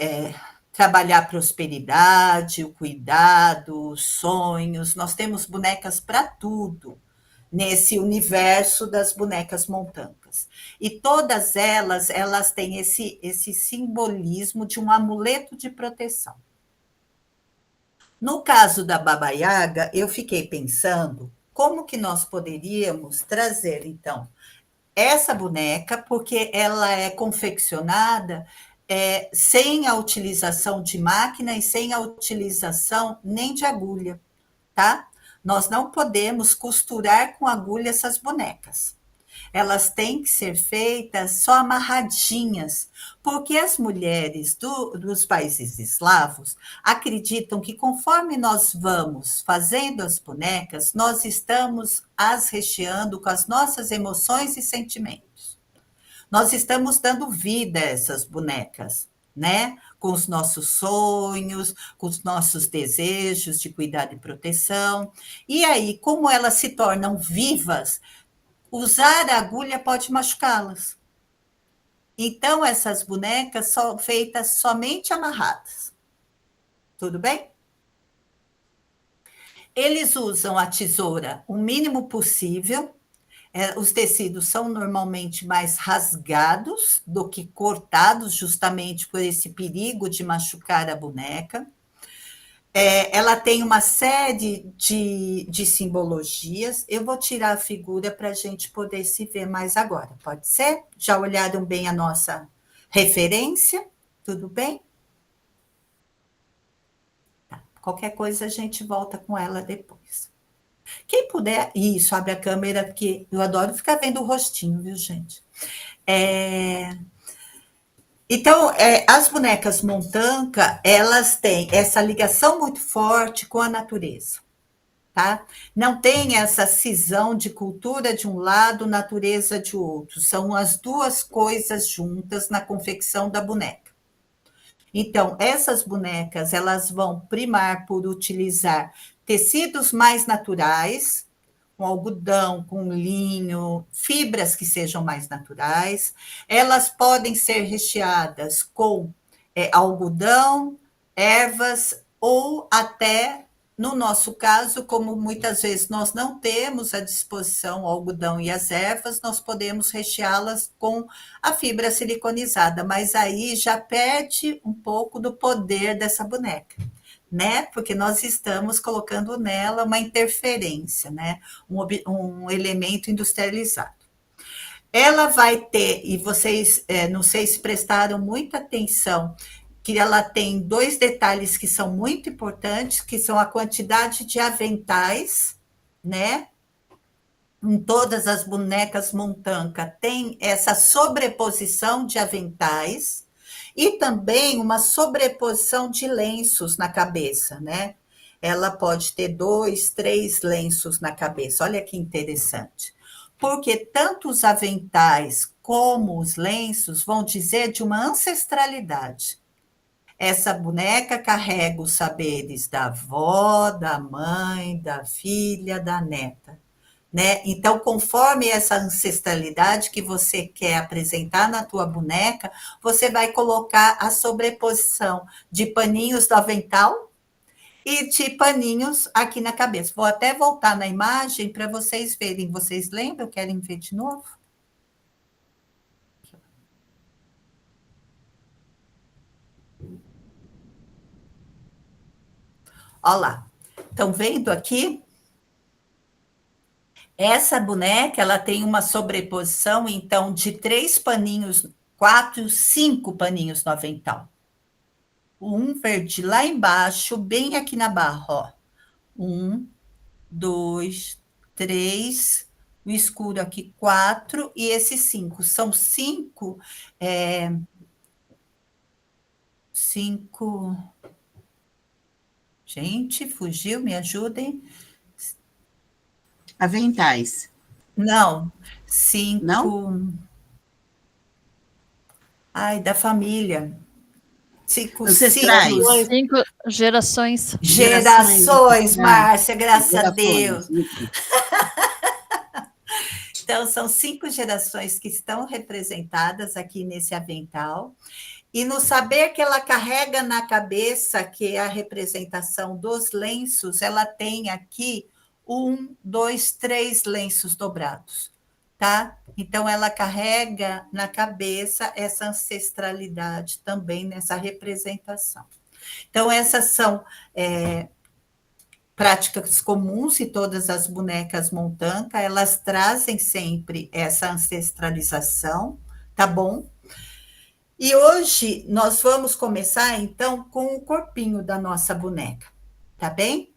trabalhar a prosperidade, o cuidado, os sonhos. Nós temos bonecas para tudo nesse universo das bonecas montancas. E todas elas têm esse simbolismo de um amuleto de proteção. No caso da Baba Yaga, eu fiquei pensando como que nós poderíamos trazer, então, essa boneca, porque ela é confeccionada sem a utilização de máquina e sem a utilização nem de agulha, tá? Nós não podemos costurar com agulha essas bonecas. Elas têm que ser feitas só amarradinhas, porque as mulheres dos países eslavos acreditam que conforme nós vamos fazendo as bonecas, nós estamos as recheando com as nossas emoções e sentimentos. Nós estamos dando vida a essas bonecas, né? Com os nossos sonhos, com os nossos desejos de cuidado e proteção. E aí, como elas se tornam vivas, usar a agulha pode machucá-las. Então, essas bonecas são feitas somente amarradas. Tudo bem? Eles usam a tesoura o mínimo possível. Os tecidos são normalmente mais rasgados do que cortados, justamente por esse perigo de machucar a boneca. Ela tem uma série de simbologias. Eu vou tirar a figura para a gente poder se ver mais agora. Pode ser? Já olharam bem a nossa referência? Tudo bem? Tá. Qualquer coisa a gente volta com ela depois. Quem puder... Isso, abre a câmera, porque eu adoro ficar vendo o rostinho, viu, gente? Então, as bonecas Montanka, elas têm essa ligação muito forte com a natureza, tá? Não tem essa cisão de cultura de um lado, natureza de outro. São as duas coisas juntas na confecção da boneca. Então, essas bonecas, elas vão primar por utilizar tecidos mais naturais, com algodão, com linho, fibras que sejam mais naturais. Elas podem ser recheadas com algodão, ervas, ou até, no nosso caso, como muitas vezes nós não temos à disposição o algodão e as ervas, nós podemos recheá-las com a fibra siliconizada, mas aí já perde um pouco do poder dessa boneca, né? Porque nós estamos colocando nela uma interferência, né? Um elemento industrializado. Ela vai ter, e vocês não sei se prestaram muita atenção, que ela tem dois detalhes que são muito importantes, que são a quantidade de aventais, né? Em todas as bonecas Montanka tem essa sobreposição de aventais, e também uma sobreposição de lenços na cabeça, né? Ela pode ter 2, 3 lenços na cabeça. Olha que interessante. Porque tanto os aventais como os lenços vão dizer de uma ancestralidade. Essa boneca carrega os saberes da avó, da mãe, da filha, da neta. Né? Então, conforme essa ancestralidade que você quer apresentar na tua boneca, você vai colocar a sobreposição de paninhos do avental e de paninhos aqui na cabeça. Vou até voltar na imagem para vocês verem. Vocês lembram? Querem ver de novo? Olha lá. Estão vendo aqui? Essa boneca, ela tem uma sobreposição, então, de 3 paninhos, 4, 5 paninhos no avental. Um verde lá embaixo, bem aqui na barra, ó. 1, 2, 3, o escuro aqui 4 e esses 5. São 5, 5. Gente, fugiu, me ajudem. Aventais. Não, Não? 5. Ai, da família. 5 Ancestrais. ciclos. 5 gerações. Gerações, Márcia, graças a Deus. Gerações. Então, são 5 gerações que estão representadas aqui nesse avental. E no saber que ela carrega na cabeça, que é a representação dos lenços, ela tem aqui 1, 2, 3 lenços dobrados, tá? Então, ela carrega na cabeça essa ancestralidade também nessa representação. Então, essas são práticas comuns e todas as bonecas montanca, elas trazem sempre essa ancestralização, tá bom? E hoje nós vamos começar, então, com o corpinho da nossa boneca, tá bem?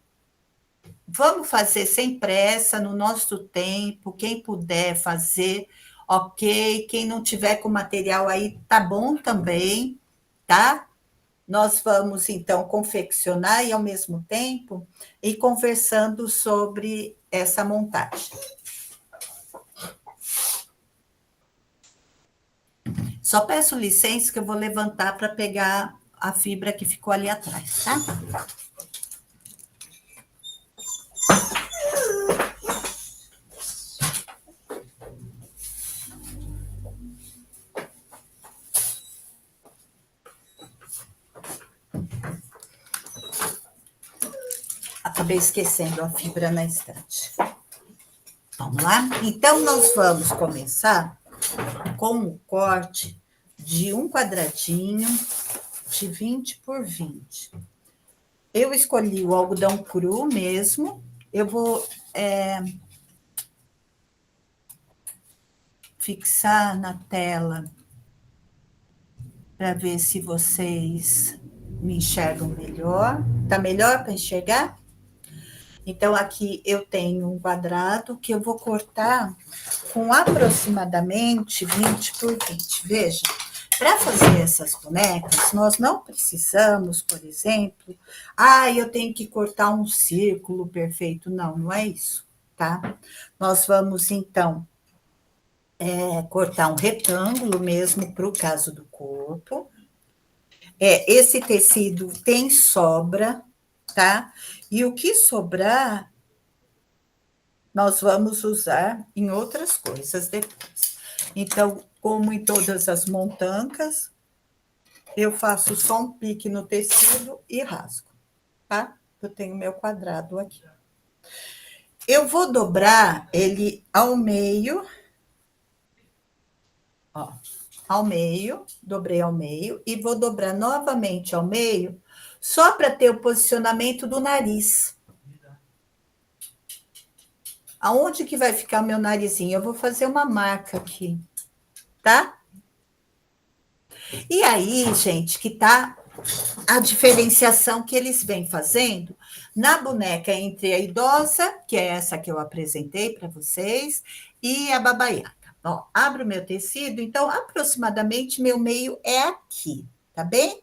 Vamos fazer sem pressa, no nosso tempo, quem puder fazer, ok. Quem não tiver com material aí, tá bom também, tá? Nós vamos, então, confeccionar e, ao mesmo tempo, ir conversando sobre essa montagem. Só peço licença que eu vou levantar para pegar a fibra que ficou ali atrás, tá? Acabei esquecendo a fibra na estante. Vamos lá? Então, nós vamos começar com o corte de um quadradinho de 20 por 20. Eu escolhi o algodão cru mesmo. Eu vou fixar na tela para ver se vocês me enxergam melhor. Tá melhor para enxergar? Então, aqui eu tenho um quadrado que eu vou cortar com aproximadamente 20 por 20. Veja, para fazer essas bonecas, nós não precisamos, por exemplo, eu tenho que cortar um círculo perfeito. Não, não é isso, tá? Nós vamos, então, cortar um retângulo mesmo para o caso do corpo. Esse tecido tem sobra, tá? E o que sobrar, nós vamos usar em outras coisas depois. Então, como em todas as montancas, eu faço só um pique no tecido e rasgo, tá? Eu tenho meu quadrado aqui. Eu vou dobrar ele ao meio, ó, ao meio, dobrei ao meio, e vou dobrar novamente ao meio, só para ter o posicionamento do nariz. Aonde que vai ficar o meu narizinho? Eu vou fazer uma marca aqui, tá? E aí, gente, que tá a diferenciação que eles vêm fazendo na boneca entre a idosa, que é essa que eu apresentei para vocês, e a babaiaca. Ó, abro o meu tecido, então, aproximadamente, meu meio é aqui, tá bem?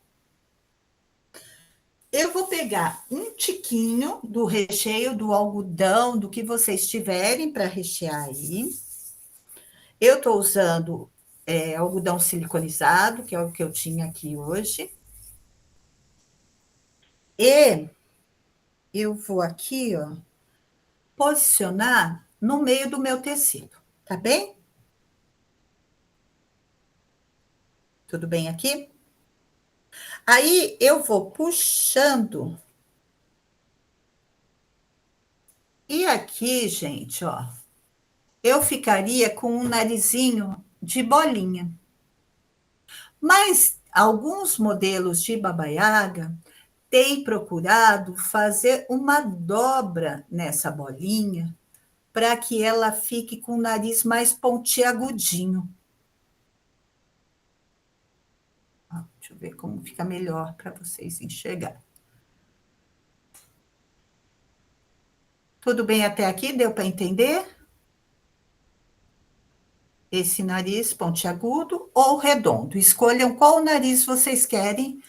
Eu vou pegar um tiquinho do recheio do algodão, do que vocês tiverem para rechear aí. Eu estou usando algodão siliconizado, que é o que eu tinha aqui hoje. E eu vou aqui, ó, posicionar no meio do meu tecido, tá bem? Tudo bem aqui? Aí eu vou puxando E aqui, gente, ó, eu ficaria com um narizinho de bolinha. Mas alguns modelos de Baba Yaga têm procurado fazer uma dobra nessa bolinha para que ela fique com o nariz mais pontiagudinho. Deixa eu ver como fica melhor para vocês enxergarem. Tudo bem até aqui? Deu para entender? Esse nariz pontiagudo ou redondo. Escolham qual nariz vocês querem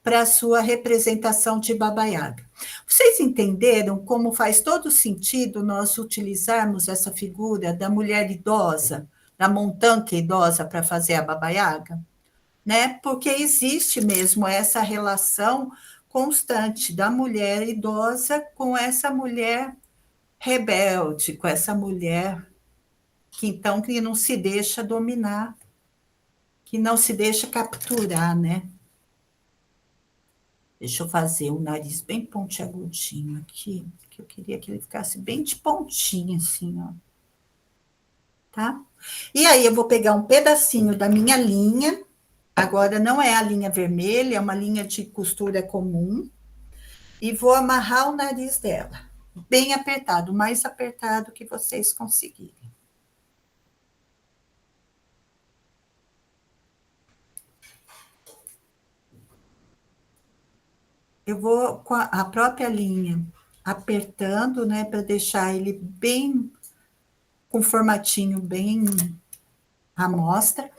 para a sua representação de Baba Yaga. Vocês entenderam como faz todo sentido nós utilizarmos essa figura da mulher idosa, da montanca idosa para fazer a Baba Yaga? Né? Porque existe mesmo essa relação constante da mulher idosa com essa mulher rebelde, com essa mulher que não se deixa dominar, que não se deixa capturar, né? Deixa eu fazer o nariz bem pontiagudinho aqui, que eu queria que ele ficasse bem de pontinha, assim, ó. Tá? E aí eu vou pegar um pedacinho da minha linha, agora não é a linha vermelha, é uma linha de costura comum, e vou amarrar o nariz dela, bem apertado, o mais apertado que vocês conseguirem. Eu vou com a própria linha apertando, né, para deixar ele bem com formatinho bem à mostra.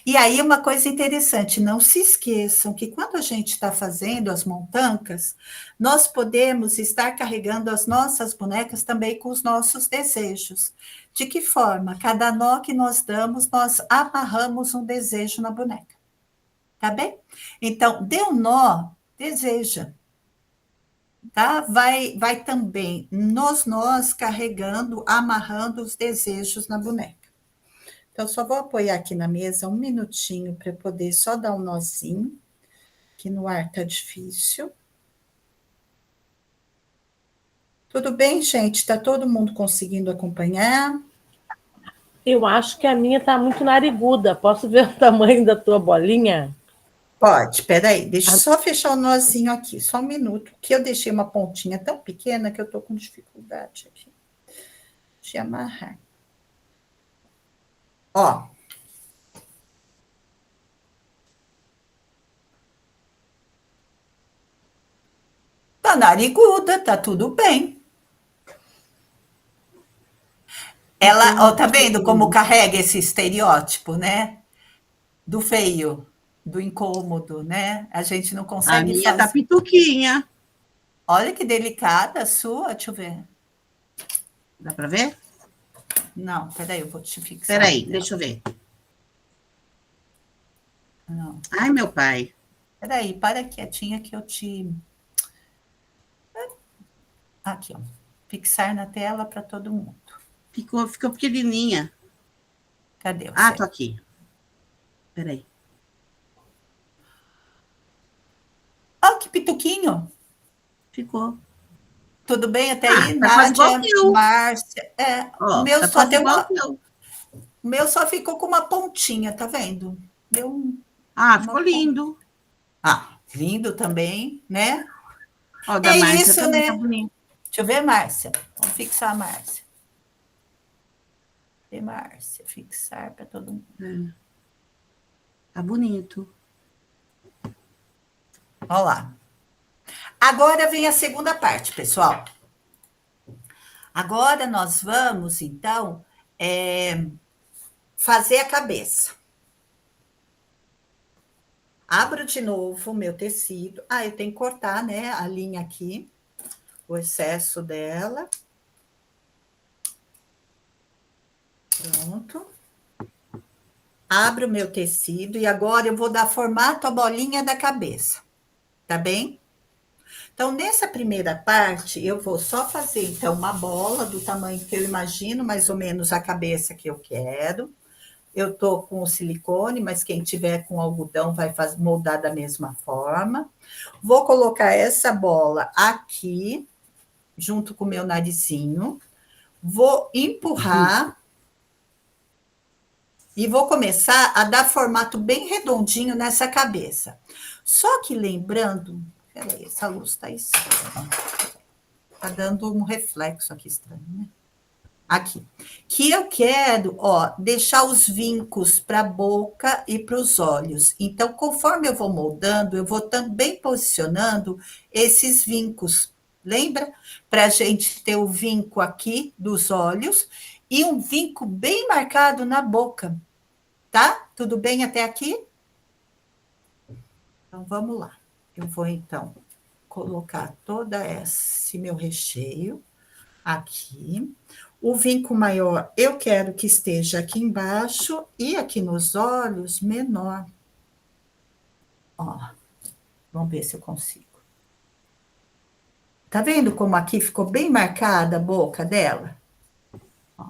E aí uma coisa interessante, não se esqueçam que quando a gente está fazendo as montancas, nós podemos estar carregando as nossas bonecas também com os nossos desejos. De que forma? Cada nó que nós damos, nós amarramos um desejo na boneca. Tá bem? Então, deu nó, deseja. Tá? Vai também nos nós carregando, amarrando os desejos na boneca. Então, só vou apoiar aqui na mesa um minutinho para poder só dar um nozinho, que no ar tá difícil. Tudo bem, gente? Tá todo mundo conseguindo acompanhar? Eu acho que a minha está muito nariguda. Posso ver o tamanho da tua bolinha? Pode, peraí, deixa eu só fechar o nozinho aqui, só um minuto, que eu deixei uma pontinha tão pequena que eu tô com dificuldade aqui de amarrar. Ó. Tá nariguda, tá tudo bem. Ela, ó, tá vendo como carrega esse estereótipo, né? Do feio, do incômodo, né? A gente não A consegue minha tá fazer. pituquinha. Olha que delicada a sua, deixa eu ver. Dá para ver? Não, peraí, eu vou te fixar. Peraí, deixa eu ver. Não, Ai, meu pai. peraí, para quietinha que eu te... Aqui, ó. Fixar na tela para todo mundo. Ficou pequenininha. Cadê você? Ah, tô aqui. Peraí. Ó, que pituquinho. Ficou. Tudo bem até aí, tá quase igual Nádia, eu. Márcia? Ó, O meu tá só quase tem igual uma... eu. O meu só ficou com uma pontinha, tá vendo? Deu um... Ah, uma ficou pon- lindo. Ah, lindo também, né? Ó, da É Márcia isso, também né? tá bonito. Deixa eu ver, Márcia. Vamos fixar a Márcia. Ver, Márcia, fixar para todo mundo. Tá bonito. Olha lá. Agora vem a segunda parte, pessoal. Agora nós vamos, então, fazer a cabeça. Abro de novo o meu tecido. Ah, eu tenho que cortar, né, a linha aqui, o excesso dela. Pronto. Abro o meu tecido e agora eu vou dar formato à bolinha da cabeça. Tá bem? Então, nessa primeira parte, eu vou só fazer, então, uma bola do tamanho que eu imagino, mais ou menos a cabeça que eu quero. Eu tô com o silicone, mas quem tiver com algodão vai moldar da mesma forma. Vou colocar essa bola aqui, junto com o meu narizinho. Vou empurrar e vou começar a dar formato bem redondinho nessa cabeça. Só que lembrando... Peraí, essa luz está estranha. Está dando um reflexo aqui estranho, né? Aqui. Que eu quero, ó, deixar os vincos para a boca e para os olhos. Então, conforme eu vou moldando, eu vou também posicionando esses vincos. Lembra? Para a gente ter o vinco aqui dos olhos e um vinco bem marcado na boca. Tá? Tudo bem até aqui? Então, vamos lá. Eu vou, então, colocar todo esse meu recheio aqui. O vinco maior, eu quero que esteja aqui embaixo e aqui nos olhos, menor. Ó, vamos ver se eu consigo. Tá vendo como aqui ficou bem marcada a boca dela? Ó.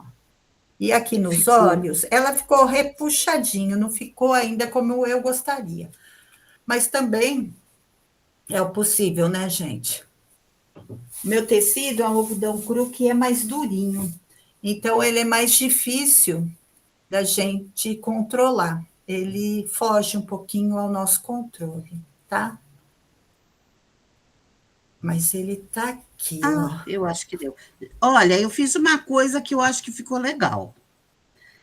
E aqui nos olhos, ela ficou repuxadinha, não ficou ainda como eu gostaria. Mas também é o possível, né, gente? Meu tecido é um algodão cru que é mais durinho. Então, ele é mais difícil da gente controlar. Ele foge um pouquinho ao nosso controle, tá? Mas ele tá aqui, ó. Eu acho que deu. Olha, eu fiz uma coisa que eu acho que ficou legal.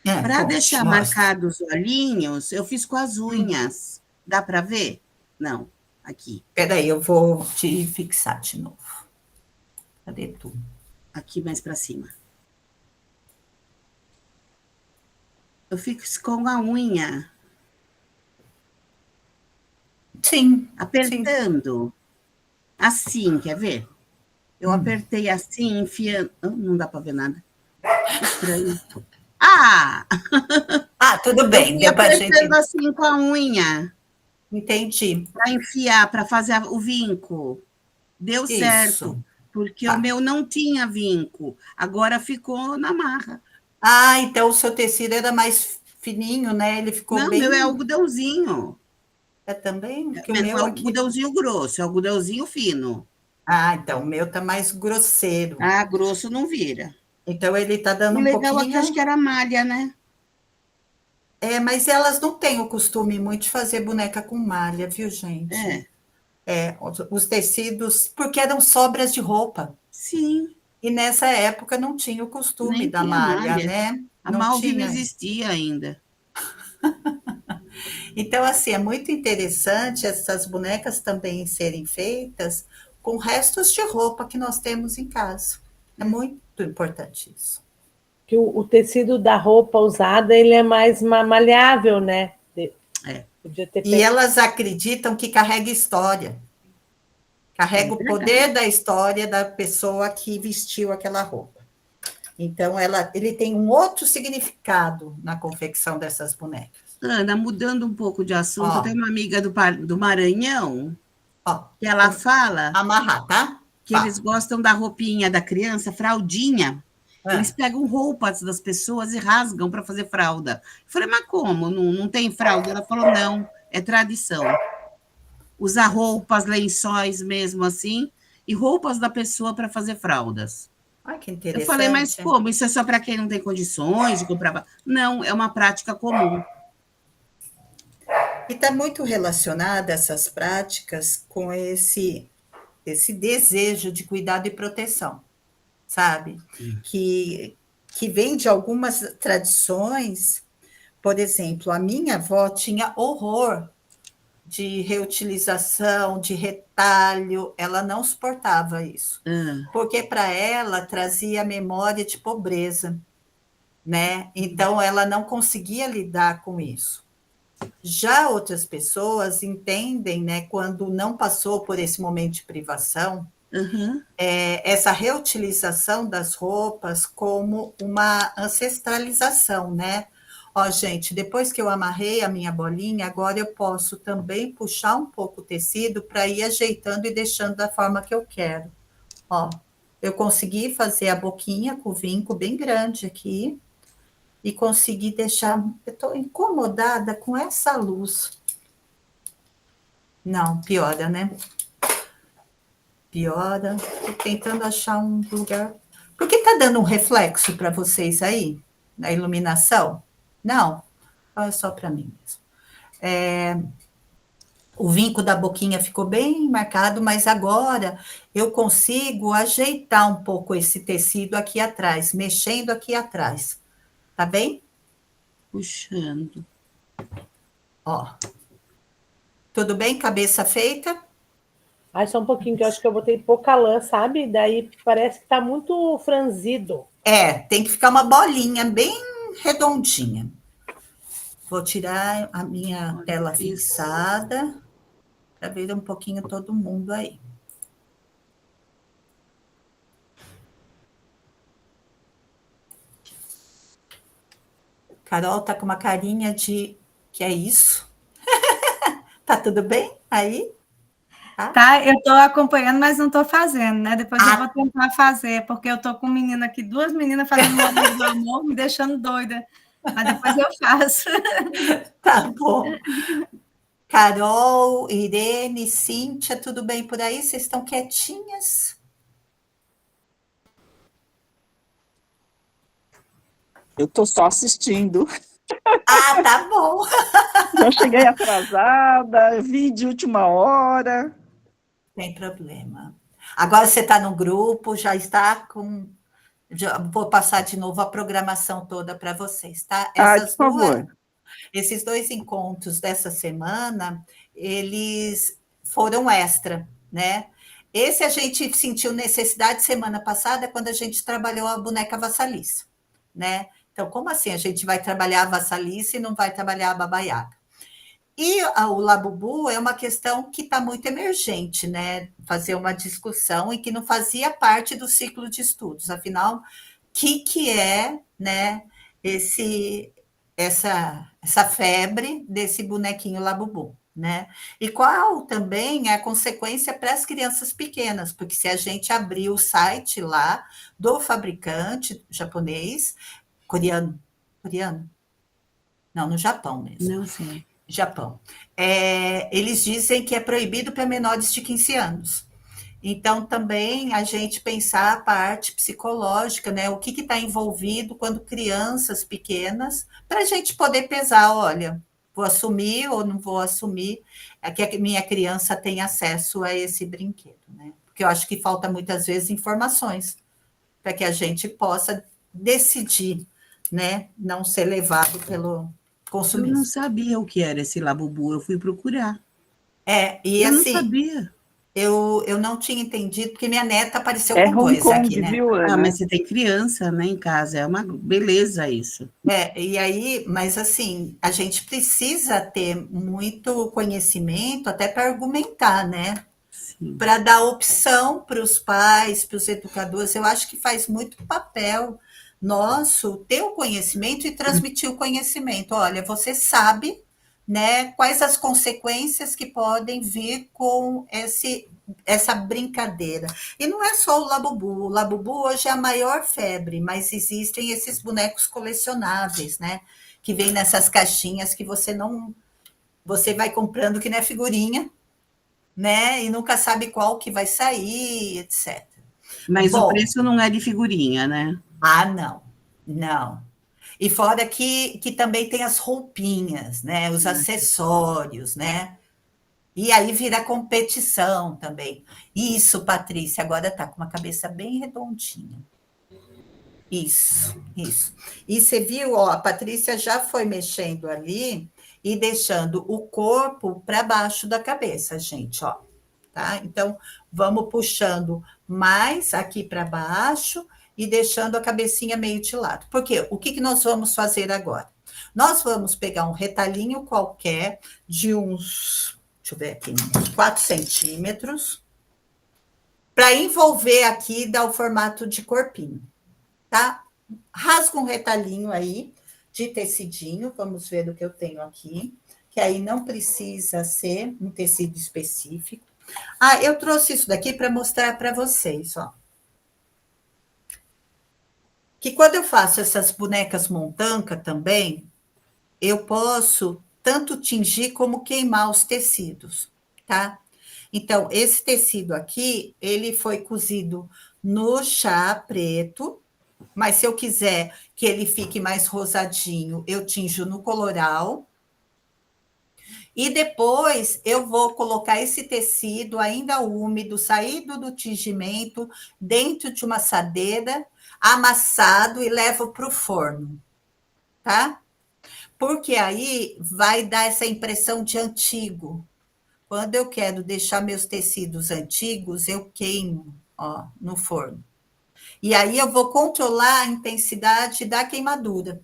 Para deixar marcados os olhinhos, eu fiz com as unhas. Dá para ver? Não, aqui. Peraí, eu vou te fixar de novo. Cadê tu? Aqui mais para cima. Eu fiz com a unha. Sim. Apertando. Sim. Assim, quer ver? Eu apertei assim, enfiando... não dá para ver nada. Estranho. Ah, tudo bem. Eu apertando assim com a unha. Entendi. Para enfiar, para fazer o vinco. Deu certo. Porque o meu não tinha vinco. Agora ficou na marra. Então o seu tecido era mais fininho, né? Ele ficou não, bem... Não, meu é algodãozinho. É também? Que o meu é algodãozinho grosso, é algodãozinho fino. Então o meu tá mais grosseiro. Grosso não vira. Então ele tá dando um pouquinho... O legal aqui acho que era malha, né? Mas elas não têm o costume muito de fazer boneca com malha, viu, gente? Os tecidos, porque eram sobras de roupa. Sim. E nessa época não tinha o costume da malha, né? A Malve não existia ainda. Então, assim, é muito interessante essas bonecas também serem feitas com restos de roupa que nós temos em casa. É muito importante isso. Que o tecido da roupa usada, ele é mais maleável, né? E elas acreditam que carrega história. Carrega o poder da história da pessoa que vestiu aquela roupa. Então, ele tem um outro significado na confecção dessas bonecas. Ana, mudando um pouco de assunto, eu tenho uma amiga do Maranhão, que ela fala... Amarrar, tá? Que eles gostam da roupinha da criança, fraldinha. Eles pegam roupas das pessoas e rasgam para fazer fralda. Eu falei, mas como? Não tem fralda? Ela falou, não, é tradição. Usar roupas, lençóis mesmo assim, e roupas da pessoa para fazer fraldas. Que interessante. Eu falei, mas como? Isso é só para quem não tem condições de comprar? Não, é uma prática comum. E está muito relacionada essas práticas com esse desejo de cuidado e proteção, sabe? Que vem de algumas tradições. Por exemplo, a minha avó tinha horror de reutilização, de retalho, ela não suportava isso, porque para ela trazia memória de pobreza, né? Então ela não conseguia lidar com isso. Já outras pessoas entendem, né, quando não passou por esse momento de privação, essa reutilização das roupas como uma ancestralização, né? Gente, depois que eu amarrei a minha bolinha, agora eu posso também puxar um pouco o tecido para ir ajeitando e deixando da forma que eu quero. Eu consegui fazer a boquinha com o vinco bem grande aqui e consegui deixar... Eu estou incomodada com essa luz. Não, piora, né? Piora. Estou tentando achar um lugar Por que está dando um reflexo para vocês aí, na iluminação? Não? É só para mim mesmo. O vinco da boquinha ficou bem marcado, mas agora eu consigo ajeitar um pouco esse tecido aqui atrás, mexendo aqui atrás. Tá bem? Puxando. Ó. Tudo bem? Cabeça feita? Ai, só um pouquinho, que eu acho que eu botei pouca lã, sabe? Daí parece que tá muito franzido. Tem que ficar uma bolinha bem redondinha. Vou tirar a minha Olha, tela fiz. fixada para ver um pouquinho todo mundo aí. Carol tá com uma carinha de que é isso? Tá tudo bem aí? Tá, eu estou acompanhando, mas não estou fazendo, né? Depois eu Ah. vou tentar fazer, porque eu estou com menina aqui, 2 meninas fazendo modelos do amor, me deixando doida. Mas depois eu faço. Tá bom. Carol, Irene, Cíntia, tudo bem por aí? Vocês estão quietinhas? Eu estou só assistindo. Ah, tá bom. Já cheguei atrasada, vi de última hora. Tem problema. Agora você está no grupo, já está com. Vou passar de novo a programação toda para vocês, tá? Por favor. Esses 2 encontros dessa semana, eles foram extra, né? Esse a gente sentiu necessidade semana passada, quando a gente trabalhou a boneca vassaliça, né? Então, como assim a gente vai trabalhar a vassaliça e não vai trabalhar a Baba Yaga? E o Labubu é uma questão que está muito emergente, né? Fazer uma discussão e que não fazia parte do ciclo de estudos. Afinal, o que é, né, essa febre desse bonequinho Labubu, né? E qual também é a consequência para as crianças pequenas, porque se a gente abrir o site lá do fabricante japonês, coreano, não, no Japão mesmo. Não sei. Japão. Eles dizem que é proibido para menores de 15 anos. Então, também a gente pensar a parte psicológica, né? O que está envolvido quando crianças pequenas, para a gente poder pesar, olha, vou assumir ou não vou assumir que a minha criança tem acesso a esse brinquedo, né? Porque eu acho que falta muitas vezes informações para que a gente possa decidir, né? Não ser levado pelo Eu consumismo. não sabia o que era esse Labubu, eu fui procurar. E Eu não assim, sabia. eu não tinha entendido, porque minha neta apareceu É com Hong 2 Kong, aqui, né? viu, Ana? Mas você tem criança, né, em casa, é uma beleza isso. E aí, mas assim, a gente precisa ter muito conhecimento até para argumentar, né? Sim. Para dar opção para os pais, para os educadores. Eu acho que faz muito papel nosso ter o conhecimento e transmitir o conhecimento. Olha, você sabe, né, quais as consequências que podem vir com essa brincadeira. E não é só o Labubu. O Labubu hoje é a maior febre, mas existem esses bonecos colecionáveis, né? Que vem nessas caixinhas que você vai comprando que não é figurinha, né? E nunca sabe qual que vai sair, etc. Mas Bom, o preço não é de figurinha, né? Não. E fora que também tem as roupinhas, né? Os acessórios, né? E aí vira competição também. Isso, Patrícia, agora tá com uma cabeça bem redondinha. Isso. E você viu, ó, a Patrícia já foi mexendo ali e deixando o corpo para baixo da cabeça, gente, ó. Tá? Então, vamos puxando mais aqui para baixo e deixando a cabecinha meio de lado. Por quê? O que nós vamos fazer agora? Nós vamos pegar um retalhinho qualquer de uns, deixa eu ver aqui, uns 4 centímetros, para envolver aqui e dar o formato de corpinho, tá? Rasga um retalhinho aí de tecidinho, vamos ver o que eu tenho aqui, que aí não precisa ser um tecido específico. Eu trouxe isso daqui para mostrar para vocês, ó. Que quando eu faço essas bonecas montanca também, eu posso tanto tingir como queimar os tecidos, tá? Então, esse tecido aqui, ele foi cozido no chá preto, mas se eu quiser que ele fique mais rosadinho, eu tinjo no coloral. E depois eu vou colocar esse tecido ainda úmido, saído do tingimento, dentro de uma assadeira, amassado e levo para o forno, tá? Porque aí vai dar essa impressão de antigo. Quando eu quero deixar meus tecidos antigos, eu queimo, ó, no forno. E aí eu vou controlar a intensidade da queimadura.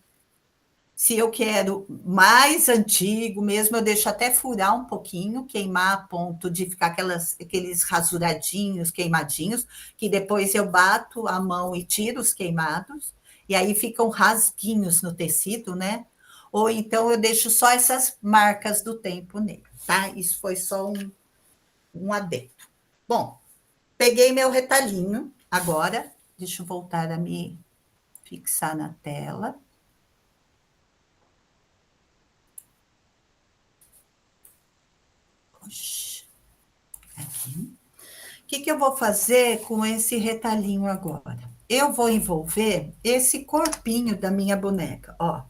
Se eu quero mais antigo mesmo, eu deixo até furar um pouquinho, queimar a ponto de ficar aqueles rasuradinhos, queimadinhos, que depois eu bato a mão e tiro os queimados, e aí ficam rasguinhos no tecido, né? Ou então eu deixo só essas marcas do tempo nele, tá? Isso foi só um adendo. Bom, peguei meu retalhinho agora, deixa eu voltar a me fixar na tela. Aqui. O que eu vou fazer com esse retalhinho agora? Eu vou envolver esse corpinho da minha boneca, ó.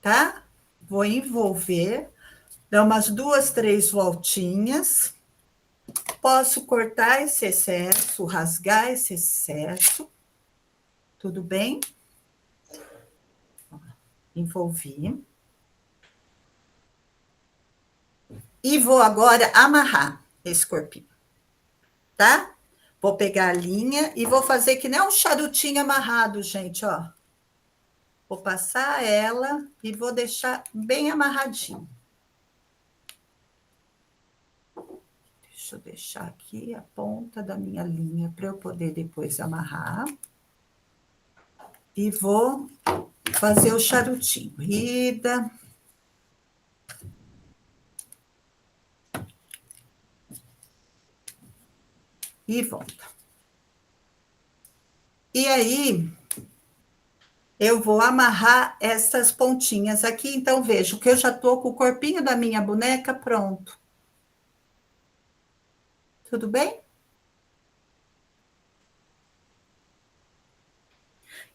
Tá? Vou envolver, dar umas 2, 3 voltinhas. Posso cortar esse excesso, rasgar esse excesso. Tudo bem? Envolvi. E vou agora amarrar esse corpinho, tá? Vou pegar a linha e vou fazer que nem um charutinho amarrado, gente, ó. Vou passar ela e vou deixar bem amarradinho. Deixa eu deixar aqui a ponta da minha linha para eu poder depois amarrar. E vou fazer o charutinho. Ida. E volta. E aí, eu vou amarrar essas pontinhas aqui. Então, vejo que eu já estou com o corpinho da minha boneca pronto. Tudo bem?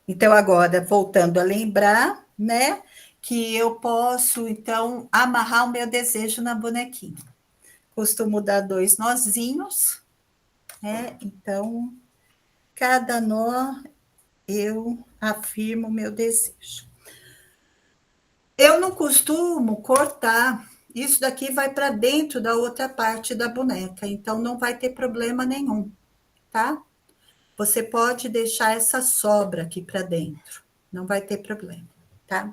Então, agora, voltando a lembrar, né, que eu posso, então, amarrar o meu desejo na bonequinha. Costumo dar 2 nozinhos, né? Então, cada nó eu afirmo o meu desejo. Eu não costumo cortar, isso daqui vai para dentro da outra parte da boneca, então não vai ter problema nenhum, tá? Você pode deixar essa sobra aqui para dentro, não vai ter problema, tá?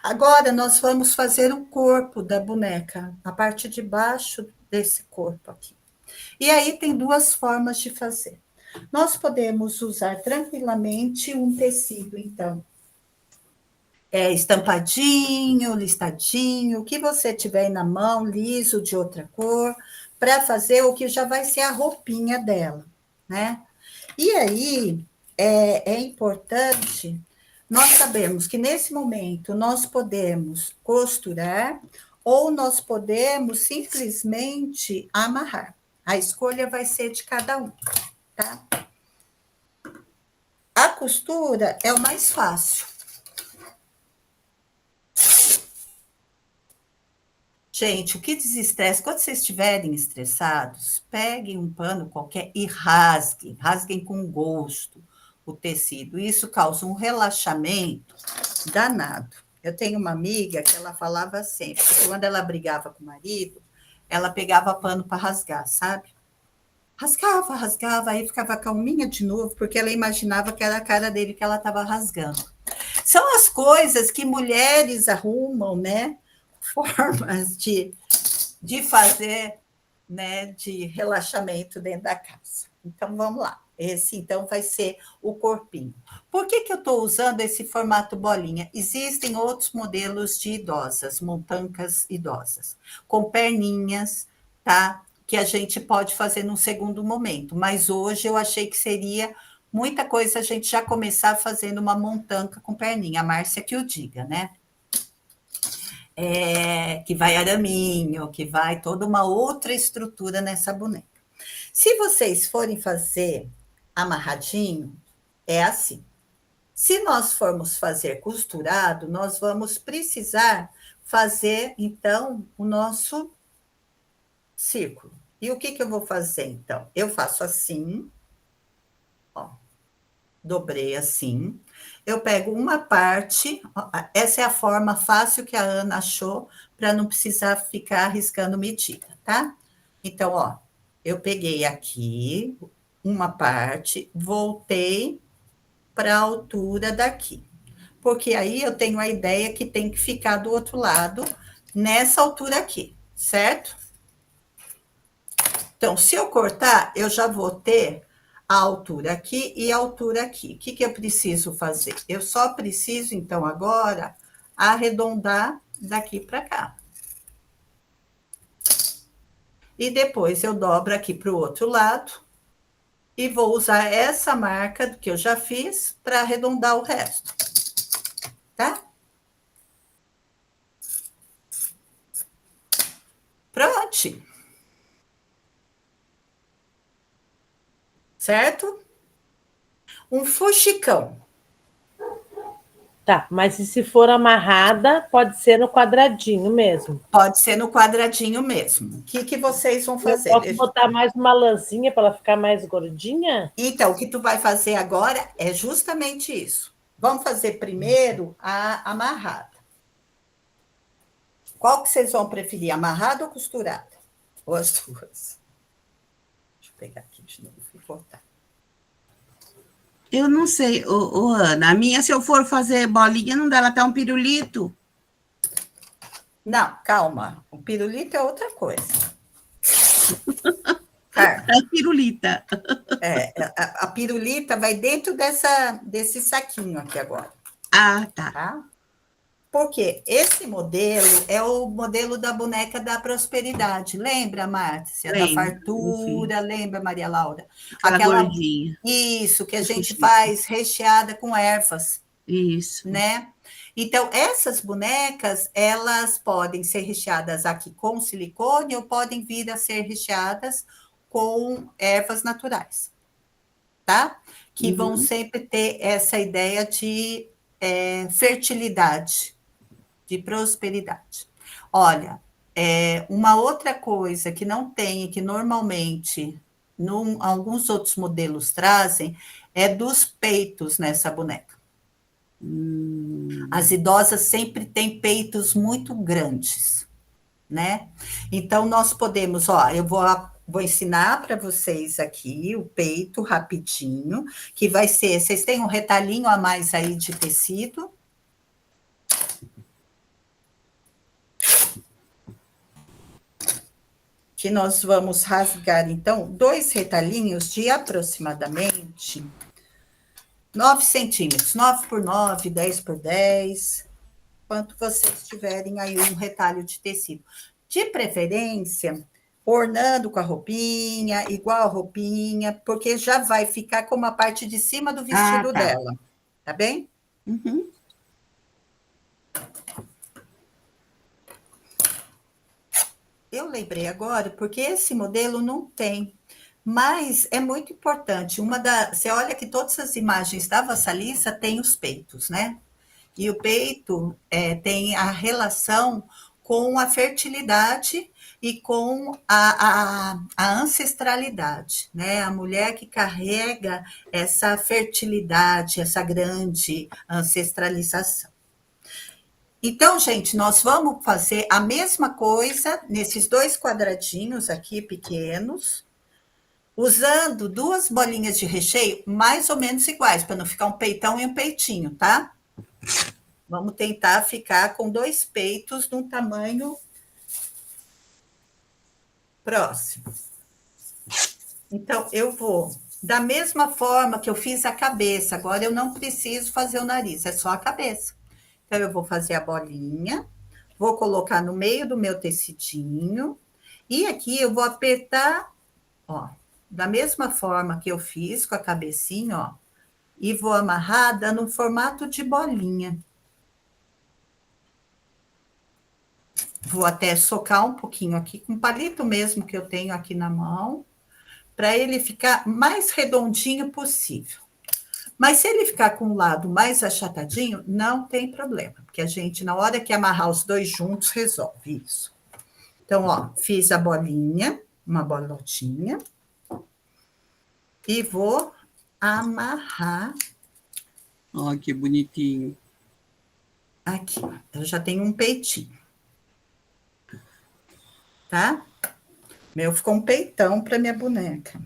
Agora, nós vamos fazer o corpo da boneca, a parte de baixo desse corpo aqui. E aí tem 2 formas de fazer. Nós podemos usar tranquilamente um tecido, então, estampadinho, listadinho, o que você tiver aí na mão, liso, de outra cor, para fazer o que já vai ser a roupinha dela, né? E aí, é importante, nós sabemos que nesse momento nós podemos costurar ou nós podemos simplesmente amarrar. A escolha vai ser de cada um, tá? A costura é o mais fácil. Gente, o que desestressa, quando vocês estiverem estressados, peguem um pano qualquer e rasguem, rasguem com gosto o tecido. Isso causa um relaxamento danado. Eu tenho uma amiga que ela falava sempre, que quando ela brigava com o marido, ela pegava pano para rasgar, sabe? Rasgava, rasgava, aí ficava calminha de novo, porque ela imaginava que era a cara dele que ela estava rasgando. São as coisas que mulheres arrumam, né? Formas de fazer, né, de relaxamento dentro da casa. Então, vamos lá. Esse, então, vai ser o corpinho. Por que eu estou usando esse formato bolinha? Existem outros modelos de idosas, montancas idosas, com perninhas, tá? Que a gente pode fazer num segundo momento. Mas hoje eu achei que seria muita coisa a gente já começar fazendo uma montanca com perninha. A Márcia que o diga, né? que vai araminho, que vai toda uma outra estrutura nessa boneca. Se vocês forem fazer amarradinho, é assim. Se nós formos fazer costurado, nós vamos precisar fazer, então, o nosso círculo. E o que eu vou fazer, então? Eu faço assim, ó, dobrei assim, eu pego uma parte, ó, essa é a forma fácil que a Ana achou, para não precisar ficar arriscando medida, tá? Então, ó, eu peguei aqui uma parte, voltei para a altura daqui. Porque aí eu tenho a ideia que tem que ficar do outro lado, nessa altura aqui, certo? Então, se eu cortar, eu já vou ter a altura aqui e a altura aqui. O que eu preciso fazer? Eu só preciso, então, agora, arredondar daqui para cá. E depois eu dobro aqui para o outro lado e vou usar essa marca que eu já fiz para arredondar o resto. Tá? Pronto. Certo? Um fuxicão. Tá, mas e se for amarrada, pode ser no quadradinho mesmo. Pode ser no quadradinho mesmo. O que vocês vão fazer? Eu posso botar mais uma lãzinha para ela ficar mais gordinha? Então, o que tu vai fazer agora é justamente isso. Vamos fazer primeiro a amarrada. Qual que vocês vão preferir, amarrada ou costurada? Ou as duas? Deixa eu pegar aqui de novo e cortar. Eu não sei, Ana, a minha, se eu for fazer bolinha, não dá, ela tá um pirulito. Não, calma. O pirulito é outra coisa. É pirulita. A pirulita vai dentro desse saquinho aqui agora. Ah, tá. Tá? Porque esse modelo é o modelo da boneca da prosperidade. Lembra, Márcia? Da fartura, lembra, Maria Laura? Aquela gordinha. Isso, que a gente faz recheada com ervas. Isso. Né? Então, essas bonecas, elas podem ser recheadas aqui com silicone ou podem vir a ser recheadas com ervas naturais. Tá? Que vão sempre ter essa ideia de fertilidade, de prosperidade. Olha, uma outra coisa que não tem e que normalmente alguns outros modelos trazem é dos peitos nessa boneca. As idosas sempre têm peitos muito grandes, né? Então, nós podemos, eu vou ensinar para vocês aqui o peito rapidinho, que vai ser, vocês têm um retalhinho a mais aí de tecido? Que nós vamos rasgar, então, 2 retalhinhos de aproximadamente 9 centímetros, 9 por 9, 10 por 10, quanto vocês tiverem aí um retalho de tecido. De preferência, ornando com a roupinha, igual a roupinha, porque já vai ficar como a parte de cima do vestido dela, tá bem? Eu lembrei agora, porque esse modelo não tem, mas é muito importante. Você olha que todas as imagens da Vassalissa têm os peitos, né? E o peito tem a relação com a fertilidade e com a ancestralidade, né? A mulher que carrega essa fertilidade, essa grande ancestralização. Então, gente, nós vamos fazer a mesma coisa nesses 2 quadradinhos aqui pequenos, usando 2 bolinhas de recheio mais ou menos iguais, para não ficar um peitão e um peitinho, tá? Vamos tentar ficar com 2 peitos num tamanho próximo. Então, eu vou, da mesma forma que eu fiz a cabeça, agora eu não preciso fazer o nariz, é só a cabeça. Então, eu vou fazer a bolinha, vou colocar no meio do meu tecidinho, e aqui eu vou apertar, da mesma forma que eu fiz com a cabecinha, e vou amarrar dando um formato de bolinha. Vou até socar um pouquinho aqui, com o palito mesmo que eu tenho aqui na mão, para ele ficar mais redondinho possível. Mas se ele ficar com o lado mais achatadinho, não tem problema, porque a gente, na hora que amarrar os dois juntos, resolve isso. Então, ó, fiz a bolinha, uma bolotinha, e vou amarrar. Ó, que bonitinho. Aqui, ó. Eu já tenho um peitinho. Tá? Meu ficou um peitão para minha boneca.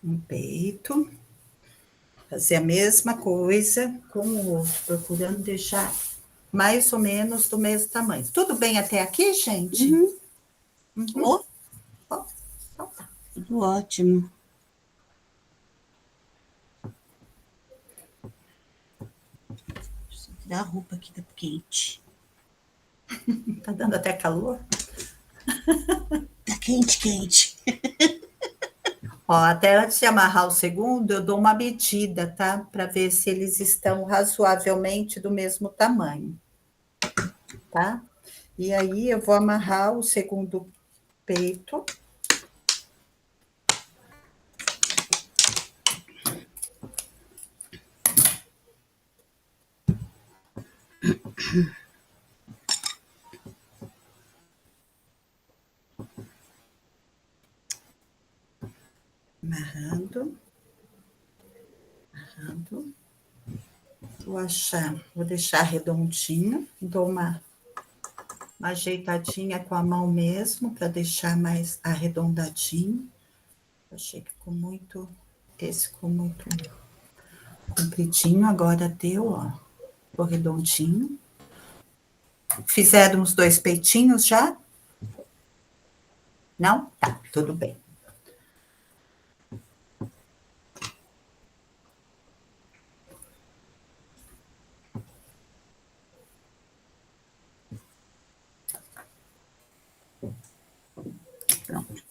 Um peito. Fazer a mesma coisa com o outro, procurando deixar mais ou menos do mesmo tamanho. Tudo bem até aqui, gente? Uhum. Uhum. Ó, então tá. Tudo ótimo. Deixa eu tirar a roupa aqui, tá quente. Tá dando até calor? Tá quente, quente. Ó, até antes de amarrar o segundo, eu dou uma medida, tá? Para ver se eles estão razoavelmente do mesmo tamanho, tá? E aí eu vou amarrar o segundo peito. Amarrando. Amarrando. Vou deixar redondinho, dou uma ajeitadinha com a mão mesmo, para deixar mais arredondadinho. Achei que ficou muito, esse ficou muito compridinho, agora deu, ó, ficou redondinho. Fizeram os dois peitinhos já? Não? Tá, tudo bem. Pronto.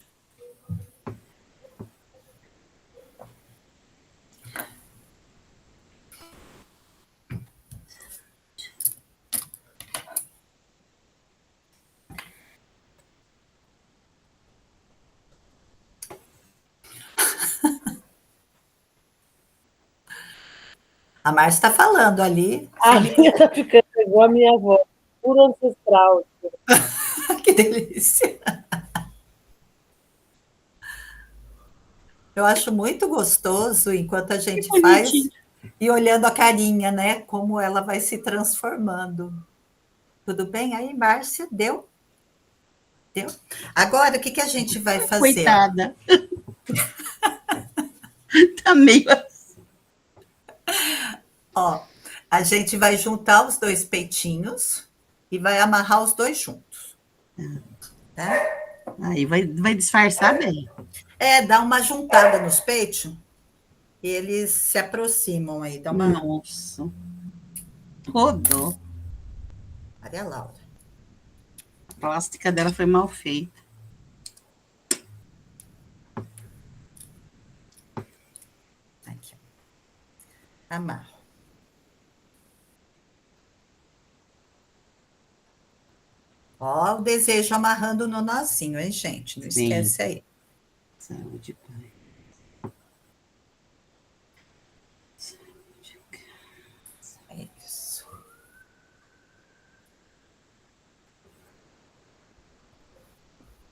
A Márcia está falando ali. A minha tá ficando igual a minha avó, puro ancestral. Que delícia! Eu acho muito gostoso enquanto a gente faz e olhando a carinha, né? Como ela vai se transformando. Tudo bem aí, Márcia? Deu? Deu? Agora, o que a gente vai fazer? Coitada. Tá meio... Ó, a gente vai juntar os dois peitinhos e vai amarrar os dois juntos. Tá? Aí vai disfarçar bem. Dá uma juntada nos peitos e eles se aproximam aí. Dá uma... Nossa. Rodou. Maria Laura. A plástica dela foi mal feita. Aqui. Amarro. Ó, o desejo amarrando no nozinho, hein, gente? Não Sim. esquece aí. Saúde, pai. Saúde, É isso.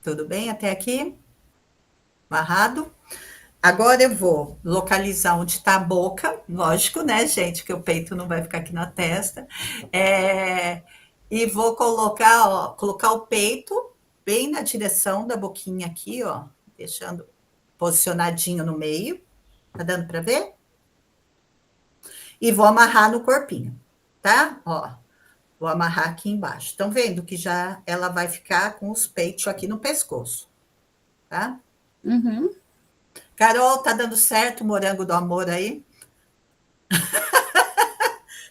Tudo bem até aqui? Amarrado? Agora eu vou localizar onde está a boca, lógico, né, gente, que o peito não vai ficar aqui na testa. E vou colocar, ó, colocar o peito bem na direção da boquinha aqui, ó, deixando posicionadinho no meio. Tá dando para ver? E vou amarrar no corpinho, tá? Ó, vou amarrar aqui embaixo. Estão vendo que já ela vai ficar com os peitos aqui no pescoço, tá? Uhum. Carol, tá dando certo o morango do amor aí?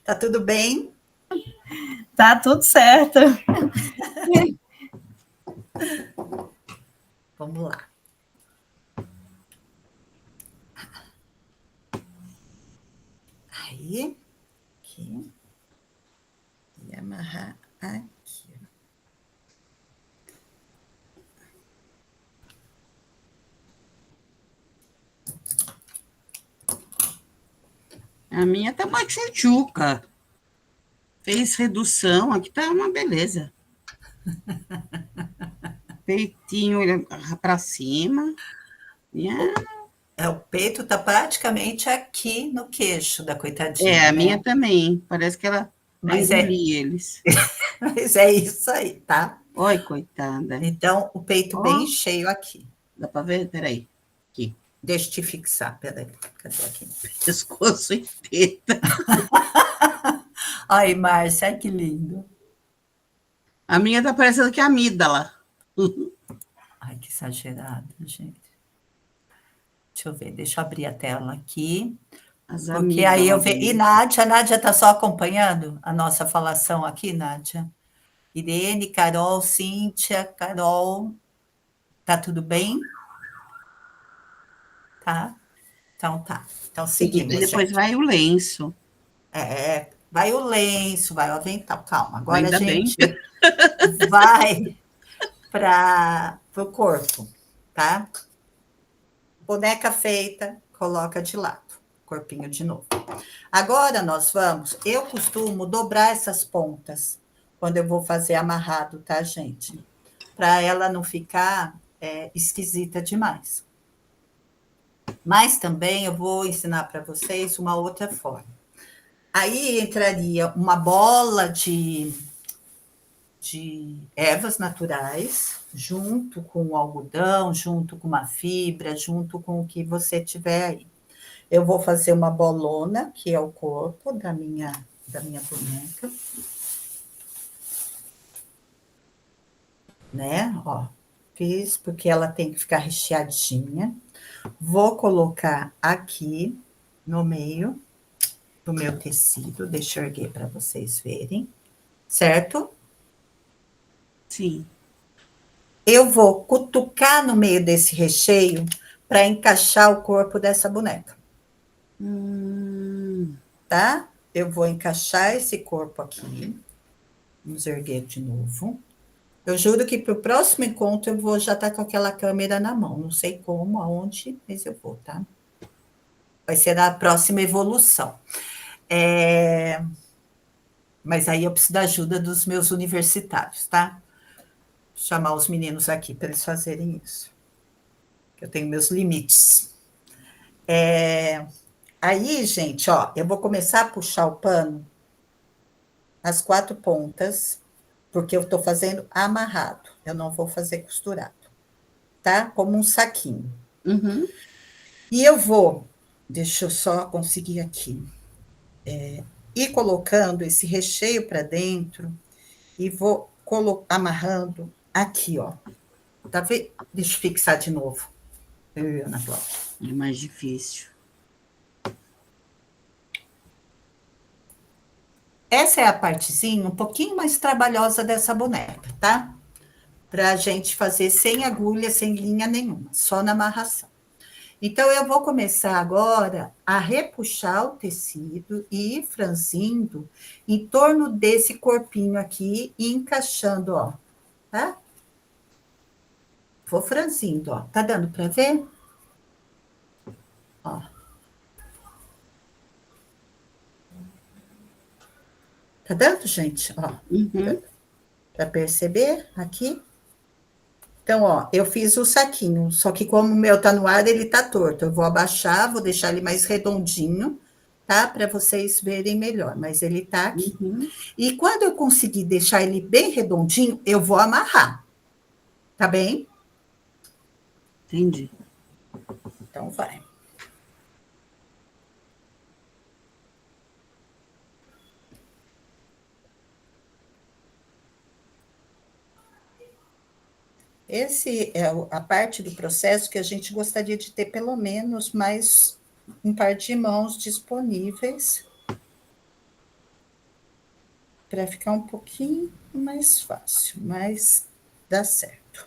Tá tudo bem? Tá tudo certo. Vamos lá. Aí, aqui. E amarrar aqui. A minha tá uma tchutchuca. Fez redução, aqui tá uma beleza. Peitinho para cima. O peito tá praticamente aqui no queixo da coitadinha, A né? minha também. Parece que ela vai Mas engolir eles. mas é isso aí, tá? Oi, coitada. Então, o peito bem cheio aqui. Dá para ver? Peraí. Aqui. Deixa eu te fixar, peraí. Cadê aqui? Pescoço e teta. Ai, Márcia, que lindo. A minha tá parecendo que é a amígdala. Ai, que exagerado, gente. Deixa eu ver, deixa eu abrir a tela aqui. As Porque aí eu vejo. E amígdalas. Nádia está só acompanhando a nossa falação aqui, Nádia? Irene, Carol, Cíntia, Carol, tá tudo bem? Tá? Então tá. Então E seguimos, depois gente. vai o lenço. Vai o lenço, vai o avental. Calma, agora a Ainda bem. gente vai para o corpo, tá? Boneca feita, coloca de lado. Corpinho de novo. Agora nós vamos. Eu costumo dobrar essas pontas quando eu vou fazer amarrado, tá, gente? Para ela não ficar esquisita demais. Mas também eu vou ensinar para vocês uma outra forma. Aí entraria uma bola de ervas naturais, junto com o algodão, junto com uma fibra, junto com o que você tiver aí. Eu vou fazer uma bolona, que é o corpo da minha boneca. Né? Ó, fiz porque ela tem que ficar recheadinha. Vou colocar aqui no meio do meu tecido. Deixa eu erguer para vocês verem. Certo? Sim. Eu vou cutucar no meio desse recheio para encaixar o corpo dessa boneca. Tá? Eu vou encaixar esse corpo aqui. Vamos erguer de novo. Eu juro que para o próximo encontro eu vou já estar com aquela câmera na mão. Não sei como, aonde, mas eu vou, tá? Vai ser a próxima evolução. Mas aí eu preciso da ajuda dos meus universitários, tá? Vou chamar os meninos aqui para eles fazerem isso. Eu tenho meus limites. Aí, gente, ó, eu vou começar a puxar o pano as 4 pontas, porque eu estou fazendo amarrado. Eu não vou fazer costurado, tá? Como um saquinho. Uhum. E eu vou, deixa eu só conseguir aqui, ir colocando esse recheio para dentro e vou amarrando aqui, ó. Tá vendo? Deixa eu fixar de novo. Ana Cláudia. É mais difícil. Essa é a partezinha um pouquinho mais trabalhosa dessa boneca, tá? Para a gente fazer sem agulha, sem linha nenhuma, só na amarração. Então, eu vou começar agora a repuxar o tecido e ir franzindo em torno desse corpinho aqui e encaixando, ó, tá? Vou franzindo, ó. Tá dando para ver? Ó. Tá dando, gente? Ó. Uhum. Para perceber aqui? Então, ó, eu fiz o saquinho, só que como o meu tá no ar, ele tá torto. Eu vou abaixar, vou deixar ele mais redondinho, tá? Para vocês verem melhor, mas ele tá aqui. Uhum. E quando eu conseguir deixar ele bem redondinho, eu vou amarrar. Tá bem? Entendi. Então, vai. Esse é a parte do processo que a gente gostaria de ter pelo menos mais um par de mãos disponíveis para ficar um pouquinho mais fácil, mas dá certo.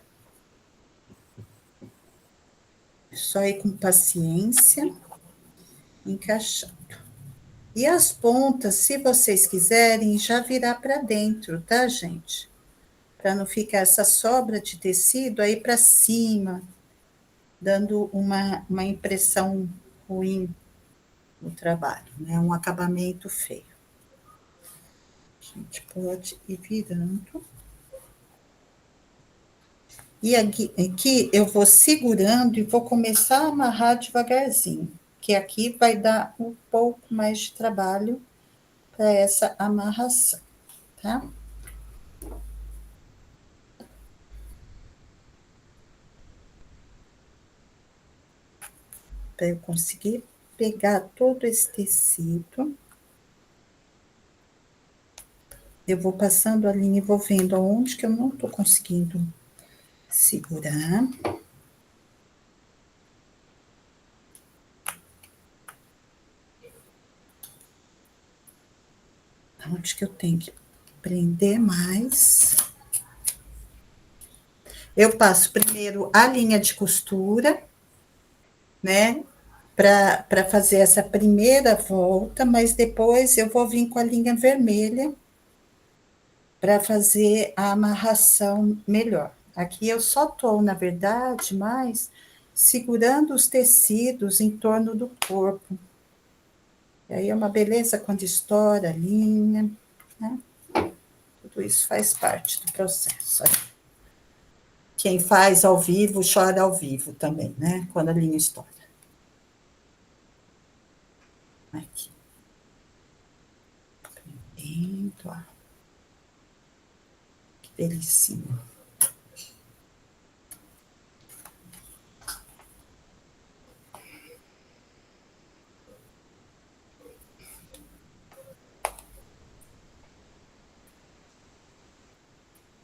Só ir com paciência, encaixando. E as pontas, se vocês quiserem, já virar para dentro, tá, gente? Para não ficar essa sobra de tecido aí para cima, dando uma impressão ruim no trabalho, né? Um acabamento feio. A gente pode ir virando. E aqui eu vou segurando e vou começar a amarrar devagarzinho, que aqui vai dar um pouco mais de trabalho para essa amarração, tá? Para eu conseguir pegar todo esse tecido. Eu vou passando a linha e vou vendo aonde que eu não tô conseguindo segurar. Onde que eu tenho que prender mais. Eu passo primeiro a linha de costura, né? Para fazer essa primeira volta, mas depois eu vou vir com a linha vermelha para fazer a amarração melhor. Aqui eu só estou, na verdade, mais segurando os tecidos em torno do corpo. E aí é uma beleza quando estoura a linha, né? Tudo isso faz parte do processo. Quem faz ao vivo, chora ao vivo também, né? Quando a linha estoura. Aqui. Prendendo, ó. Que delicinha.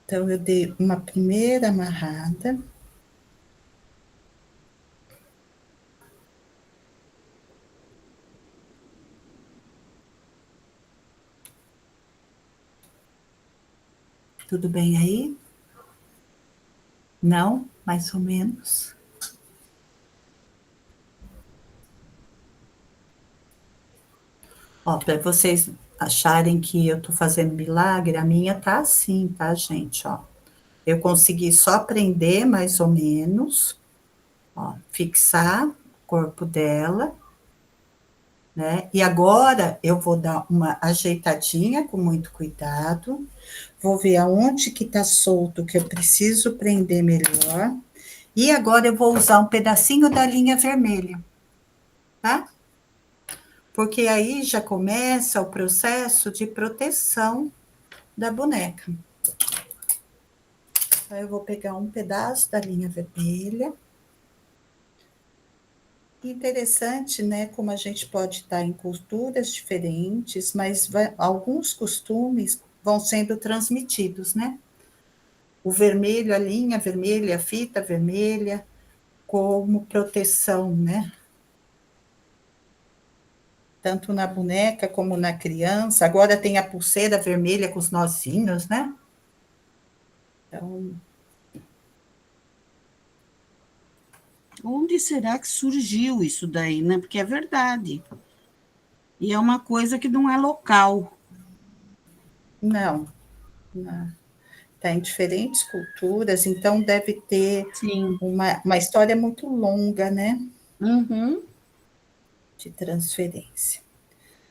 Então, eu dei uma primeira amarrada. Tudo bem aí? Não? Mais ou menos. Ó, para vocês acharem que eu tô fazendo milagre, a minha tá assim, tá, gente? Ó, eu consegui só prender mais ou menos, ó, fixar o corpo dela, né? E agora eu vou dar uma ajeitadinha com muito cuidado, vou ver aonde que tá solto, que eu preciso prender melhor, e agora eu vou usar um pedacinho da linha vermelha, tá? Porque aí já começa o processo de proteção da boneca. Aí eu vou pegar um pedaço da linha vermelha. Interessante, né, como a gente pode estar em culturas diferentes, mas alguns costumes vão sendo transmitidos, né? O vermelho, a linha vermelha, a fita vermelha, como proteção, né? Tanto na boneca como na criança. Agora tem a pulseira vermelha com os nozinhos, né? Então, Onde será que surgiu isso daí, né? Porque é verdade. E é uma coisa que não é local. não. Está em diferentes culturas, então deve ter Sim. uma história muito longa, né? Uhum. De transferência.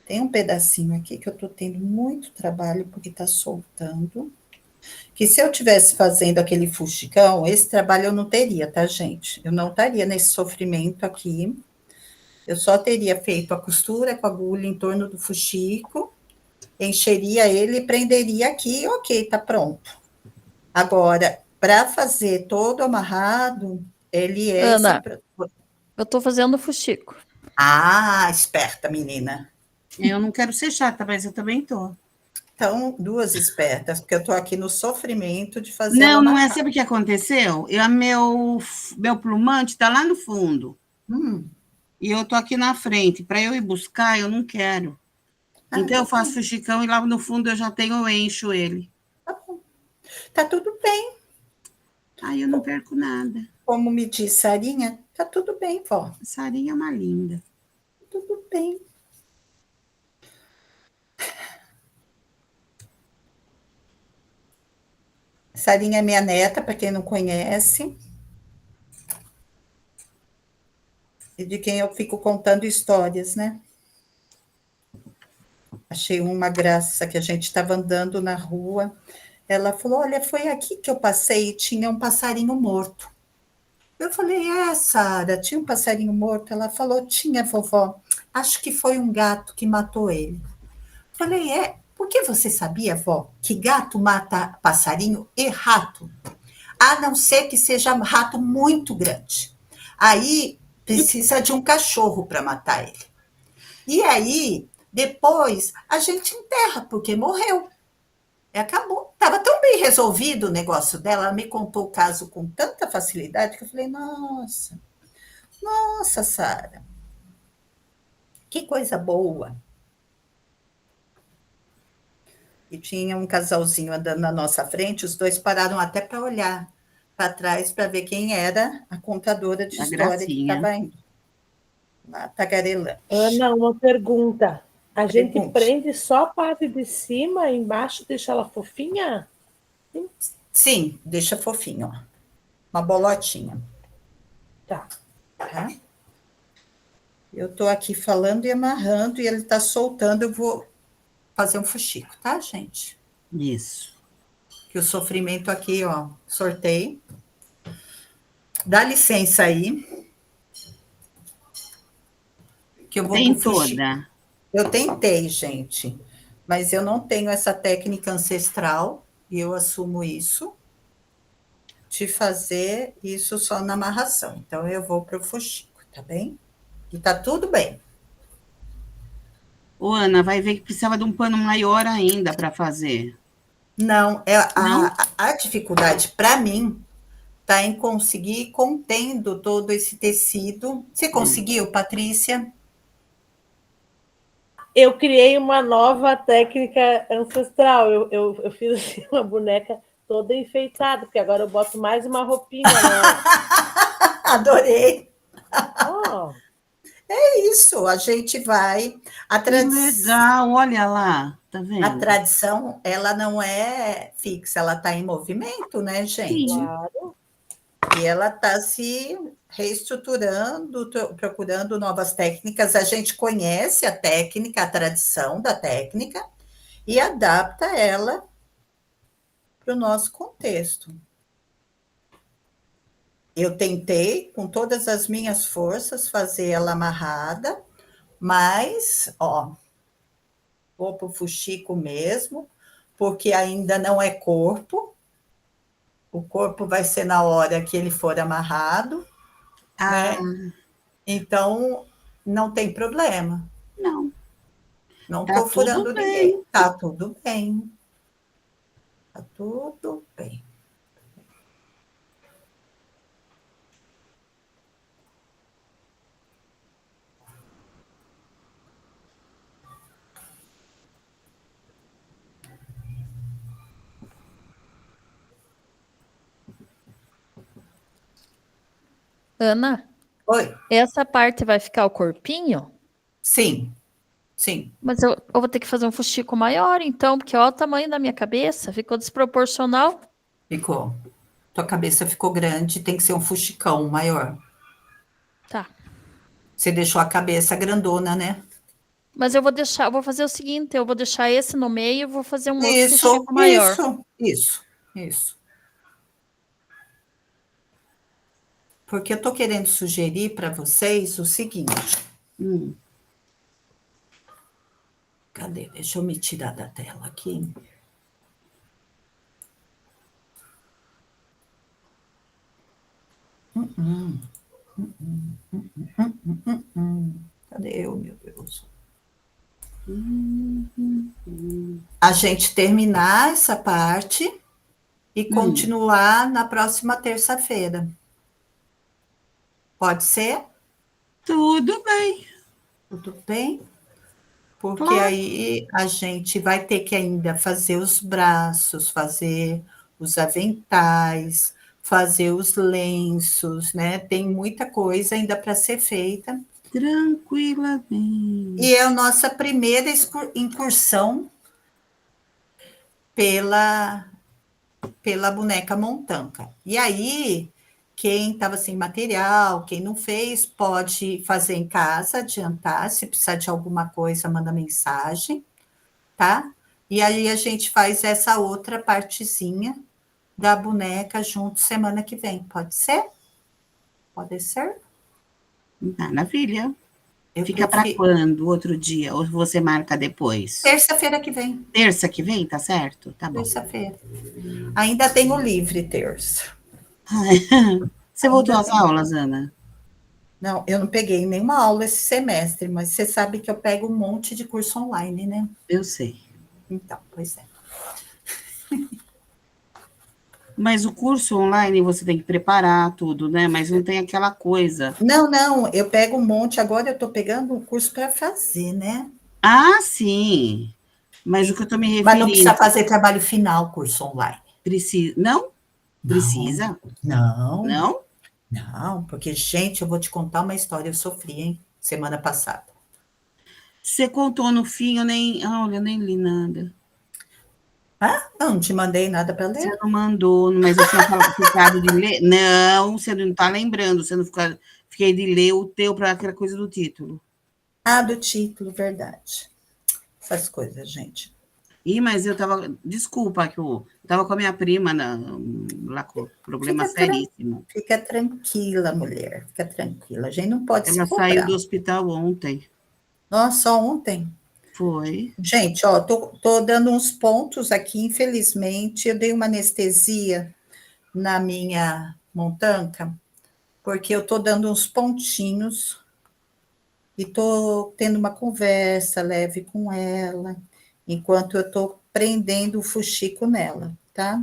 Tem um pedacinho aqui que eu estou tendo muito trabalho porque está soltando. Que se eu tivesse fazendo aquele fuxicão, esse trabalho eu não teria, tá, gente? Eu não estaria nesse sofrimento aqui. Eu só teria feito a costura com a agulha em torno do fuxico, encheria ele e prenderia aqui, ok, tá pronto. Agora, para fazer todo amarrado, ele é Ana, esse... eu tô fazendo fuxico. Ah, esperta, menina. Eu não quero ser chata, mas eu também tô. Então, duas espertas, porque eu estou aqui no sofrimento de fazer Não, ela não é. marcar. Sabe o que aconteceu? Meu plumante está lá no fundo. Hum, E eu tô aqui na frente. Para eu ir buscar, eu não quero. Então eu faço fuxicão e lá no fundo eu encho ele. Tá bom. Tá tudo bem. Aí eu não perco nada. Como me disse Sarinha, tá tudo bem, vó. A Sarinha é uma linda. Tudo bem. Sarinha é minha neta, para quem não conhece, e de quem eu fico contando histórias, né? Achei uma graça que a gente estava andando na rua. Ela falou: Olha, foi aqui que eu passei e tinha um passarinho morto. Eu falei: É, Sara, tinha um passarinho morto? Ela falou: Tinha, vovó. Acho que foi um gato que matou ele. Falei: É, porque você sabia, vó, que gato mata passarinho e rato? A não ser que seja um rato muito grande. Aí precisa de um cachorro para matar ele. E aí, depois, a gente enterra, porque morreu. E acabou. Estava tão bem resolvido o negócio dela, ela me contou o caso com tanta facilidade que eu falei: nossa, Sara, que coisa boa. E tinha um casalzinho andando na nossa frente, os dois pararam até para olhar para trás para ver quem era a contadora de A história que Gracinha. estava indo lá tagarelando. Ana, uma pergunta. A gente Pergunte. prende só a parte de cima, embaixo deixa ela fofinha? Sim, deixa fofinho, ó. Uma bolotinha. Tá. Tá? Eu estou aqui falando e amarrando, e ele está soltando, eu vou fazer um fuxico, tá, gente? Isso. Que o sofrimento aqui, ó, sorteio. Dá licença aí, que eu vou Tem pro fuxico. toda. Eu tentei, gente, mas eu não tenho essa técnica ancestral, e eu assumo isso, de fazer isso só na amarração. Então, eu vou pro fuxico, tá bem? E tá tudo bem. Ô, Ana, vai ver que precisava de um pano maior ainda para fazer. Não, Não? a dificuldade para mim está em conseguir ir contendo todo esse tecido. Você conseguiu, Patrícia? Eu criei uma nova técnica ancestral. Eu fiz assim, uma boneca toda enfeitada, porque agora eu boto mais uma roupinha nela. Adorei. Oh, É isso, a gente vai. A, Que tradi legal, olha lá, tá a vendo? tradição, ela não é fixa, ela está em movimento, né, gente? Sim. claro. E ela está se reestruturando, procurando novas técnicas. A gente conhece a técnica, a tradição da técnica, e adapta ela para o nosso contexto. Eu tentei, com todas as minhas forças, fazer ela amarrada, mas, ó, vou para o fuxico mesmo, porque ainda não é corpo. O corpo vai ser na hora que ele for amarrado, Ah, né? Então, não tem problema. não. Não Tá estou tudo furando ninguém. bem. Tá tudo bem. Tá tudo bem. Ana, Oi? essa parte vai ficar o corpinho, Sim, sim, mas eu vou ter que fazer um fuxico maior, então, porque olha o tamanho da minha cabeça, ficou desproporcional. ficou. Tua cabeça ficou grande, tem que ser um fuxicão maior. Tá. Você deixou a cabeça grandona, né? Mas eu vou fazer o seguinte, eu vou deixar esse no meio e vou fazer um outro Isso, fuxico maior. isso. Porque eu estou querendo sugerir para vocês o seguinte. Hum. Cadê? Deixa eu me tirar da tela aqui. Cadê eu, meu Deus? A gente terminar essa parte e continuar na próxima terça-feira. Pode ser? Tudo bem. Tudo bem? porque Claro. aí a gente vai ter que ainda fazer os braços, fazer os aventais, fazer os lenços, né? Tem muita coisa ainda para ser feita. Tranquilamente. E é a nossa primeira incursão pela boneca Montanca. E aí, quem estava sem material, quem não fez, pode fazer em casa, adiantar. Se precisar de alguma coisa, manda mensagem, tá? E aí a gente faz essa outra partezinha da boneca junto semana que vem. Pode ser? Pode ser? Maravilha. Eu Fica para prefiro. quando? Outro dia? Ou você marca depois? Terça-feira que vem. Terça que vem, tá certo? Tá bom. Terça-feira. Ainda tenho livre terça. Você voltou às aulas, Ana? Não, eu não peguei nenhuma aula esse semestre, mas você sabe que eu pego um monte de curso online, né? Eu sei. Então, pois é. Mas o curso online você tem que preparar tudo, né? Mas não tem aquela coisa. Não, eu pego um monte, agora eu estou pegando um curso para fazer, né? Ah, sim. Mas o que eu estou me Mas não precisa referindo, fazer trabalho final, curso online. precisa. Não? Não, Precisa? não, Não? não, porque, gente, eu vou te contar uma história, eu sofri, hein, semana passada. Você contou no fim, eu nem. Olha, eu nem li nada. Ah, não te mandei nada para Você ler? não mandou, mas eu tinha ficado de ler. Não, você não está lembrando. Você não fica, fiquei de ler o teu para aquela coisa do título. Ah, do título, verdade. Essas coisas, gente. Ih, mas eu estava. Desculpa, que eu estava com a minha prima lá com problema Fica, tran seríssimo. fica tranquila, mulher, fica tranquila. A gente não pode se Ela saiu do cobrar. hospital ontem. Nossa, só ontem. Foi. Gente, ó, tô dando uns pontos aqui, infelizmente. Eu dei uma anestesia na minha montanca, porque eu tô dando uns pontinhos e tô tendo uma conversa leve com ela, enquanto eu tô prendendo o fuxico nela, tá?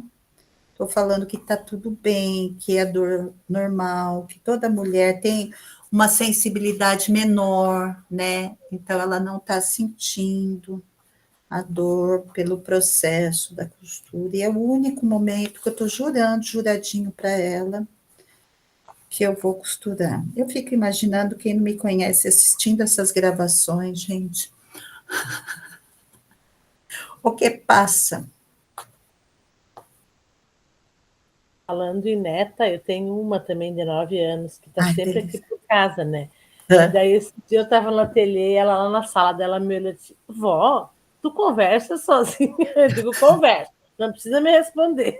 Tô falando que tá tudo bem, que é dor normal, que toda mulher tem uma sensibilidade menor, né? Então ela não tá sentindo a dor pelo processo da costura. E é o único momento que eu estou jurando, juradinho para ela, que eu vou costurar. Eu fico imaginando quem não me conhece assistindo essas gravações, gente. O que passa? Falando em neta, eu tenho uma também de 9 anos, que está Ai, sempre aqui delícia. por casa, né? E É. daí, esse dia eu estava no ateliê, ela lá na sala dela me olhou e disse, vó, tu conversa sozinha? Eu digo, conversa, não precisa me responder.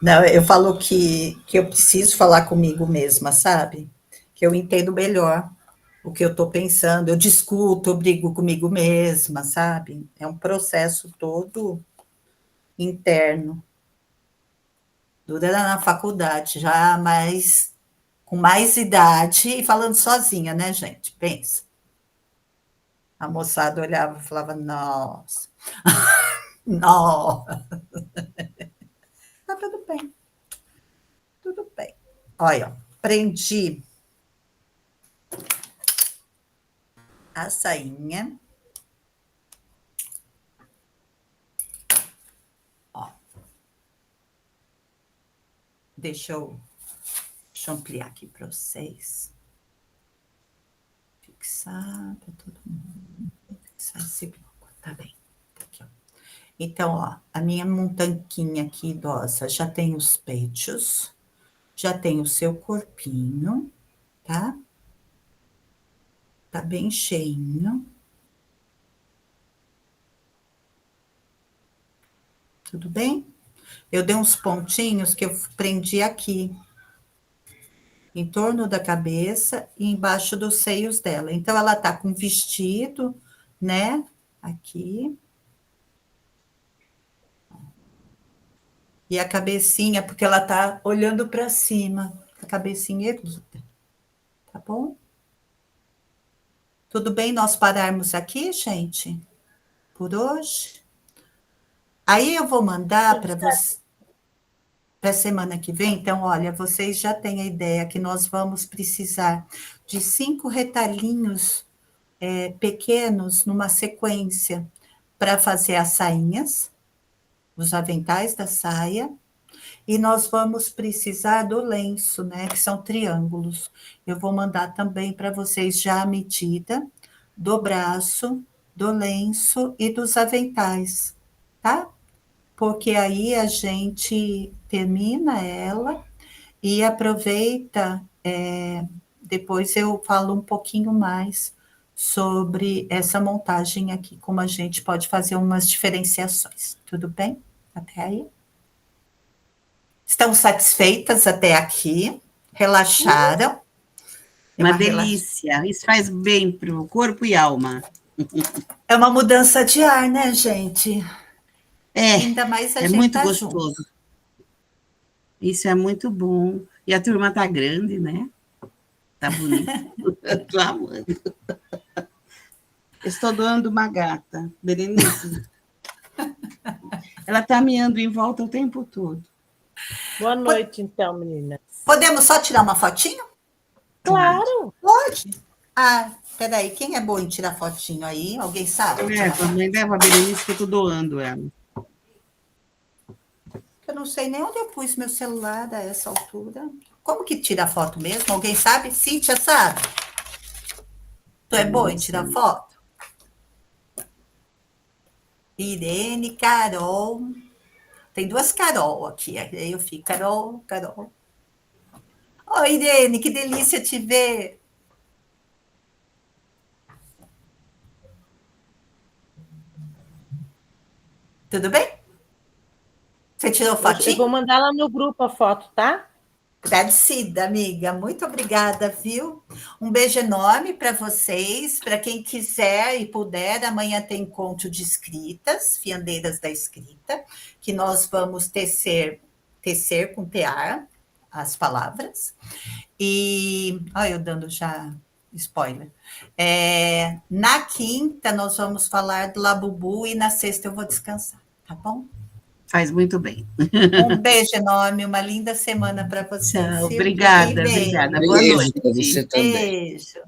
Não, eu falo que eu preciso falar comigo mesma, sabe? Que eu entendo melhor o que eu estou pensando, eu discuto, eu brigo comigo mesma, sabe? É um processo todo interno. Dura na faculdade, já mais com mais idade e falando sozinha, né, gente? Pensa. A moçada olhava e falava, nossa, nossa. Tá tudo bem, tudo bem. Olha, ó, prendi a sainha. Ó, deixa eu ampliar aqui para vocês. Fixar para todo mundo. Fixar esse bloco, tá bem. Tá aqui, ó. Então, ó, a minha montanquinha aqui idosa já tem os peitos, já tem o seu corpinho, tá? Tá bem cheinho. Tudo bem? Eu dei uns pontinhos que eu prendi aqui, em torno da cabeça e embaixo dos seios dela. Então, ela tá com vestido, né? Aqui. E a cabecinha, porque ela tá olhando para cima, a cabecinha erguida. Tá bom? Tudo bem nós pararmos aqui, gente? Por hoje? Aí eu vou mandar para você para a semana que vem. Então, olha, vocês já têm a ideia que nós vamos precisar de 5 retalhinhos pequenos numa sequência para fazer as sainhas, os aventais da saia, e nós vamos precisar do lenço, né, que são triângulos. Eu vou mandar também para vocês já a medida do braço, do lenço e dos aventais, tá? Porque aí a gente termina ela e aproveita, depois eu falo um pouquinho mais sobre essa montagem aqui, como a gente pode fazer umas diferenciações. Tudo bem? Até aí? Estão satisfeitas até aqui? Relaxaram? Uma delícia. Isso faz bem para o corpo e alma. É uma mudança de ar, né, gente? É, Ainda mais a é gente muito tá gostoso. junto. Isso é muito bom. E a turma tá grande, né? Tá bonito. Tô amando. Estou doando uma gata, Berenice. Ela tá miando em volta o tempo todo. Boa noite, então, meninas. Podemos só tirar uma fotinho? Claro! Pode. Ah, peraí, quem é bom em tirar fotinho aí? Alguém sabe? Leva a Berenice que eu tô doando ela. Eu não sei nem onde eu pus meu celular a essa altura. Como que tira a foto mesmo? Alguém sabe? Cíntia, sabe? Tu é boa em tirar foto? Irene, Carol. Tem duas Carol aqui. Aí eu fico, Carol, Carol. Oi, Irene, que delícia te ver. Tudo bem? Você tirou fotinho? Eu vou mandar lá no grupo a foto, tá? Agradecida, amiga. Muito obrigada, viu? Um beijo enorme para vocês. Para quem quiser e puder, amanhã tem encontro de escritas, fiandeiras da escrita, que nós vamos tecer com tear as palavras. E, olha, eu dando já spoiler. Na quinta, nós vamos falar do Labubu e na sexta eu vou descansar, tá bom? Faz muito bem. Um beijo enorme, uma linda semana para vocês. Tchau, obrigada, obrigada. Boa noite. Beijo para você também. Beijo.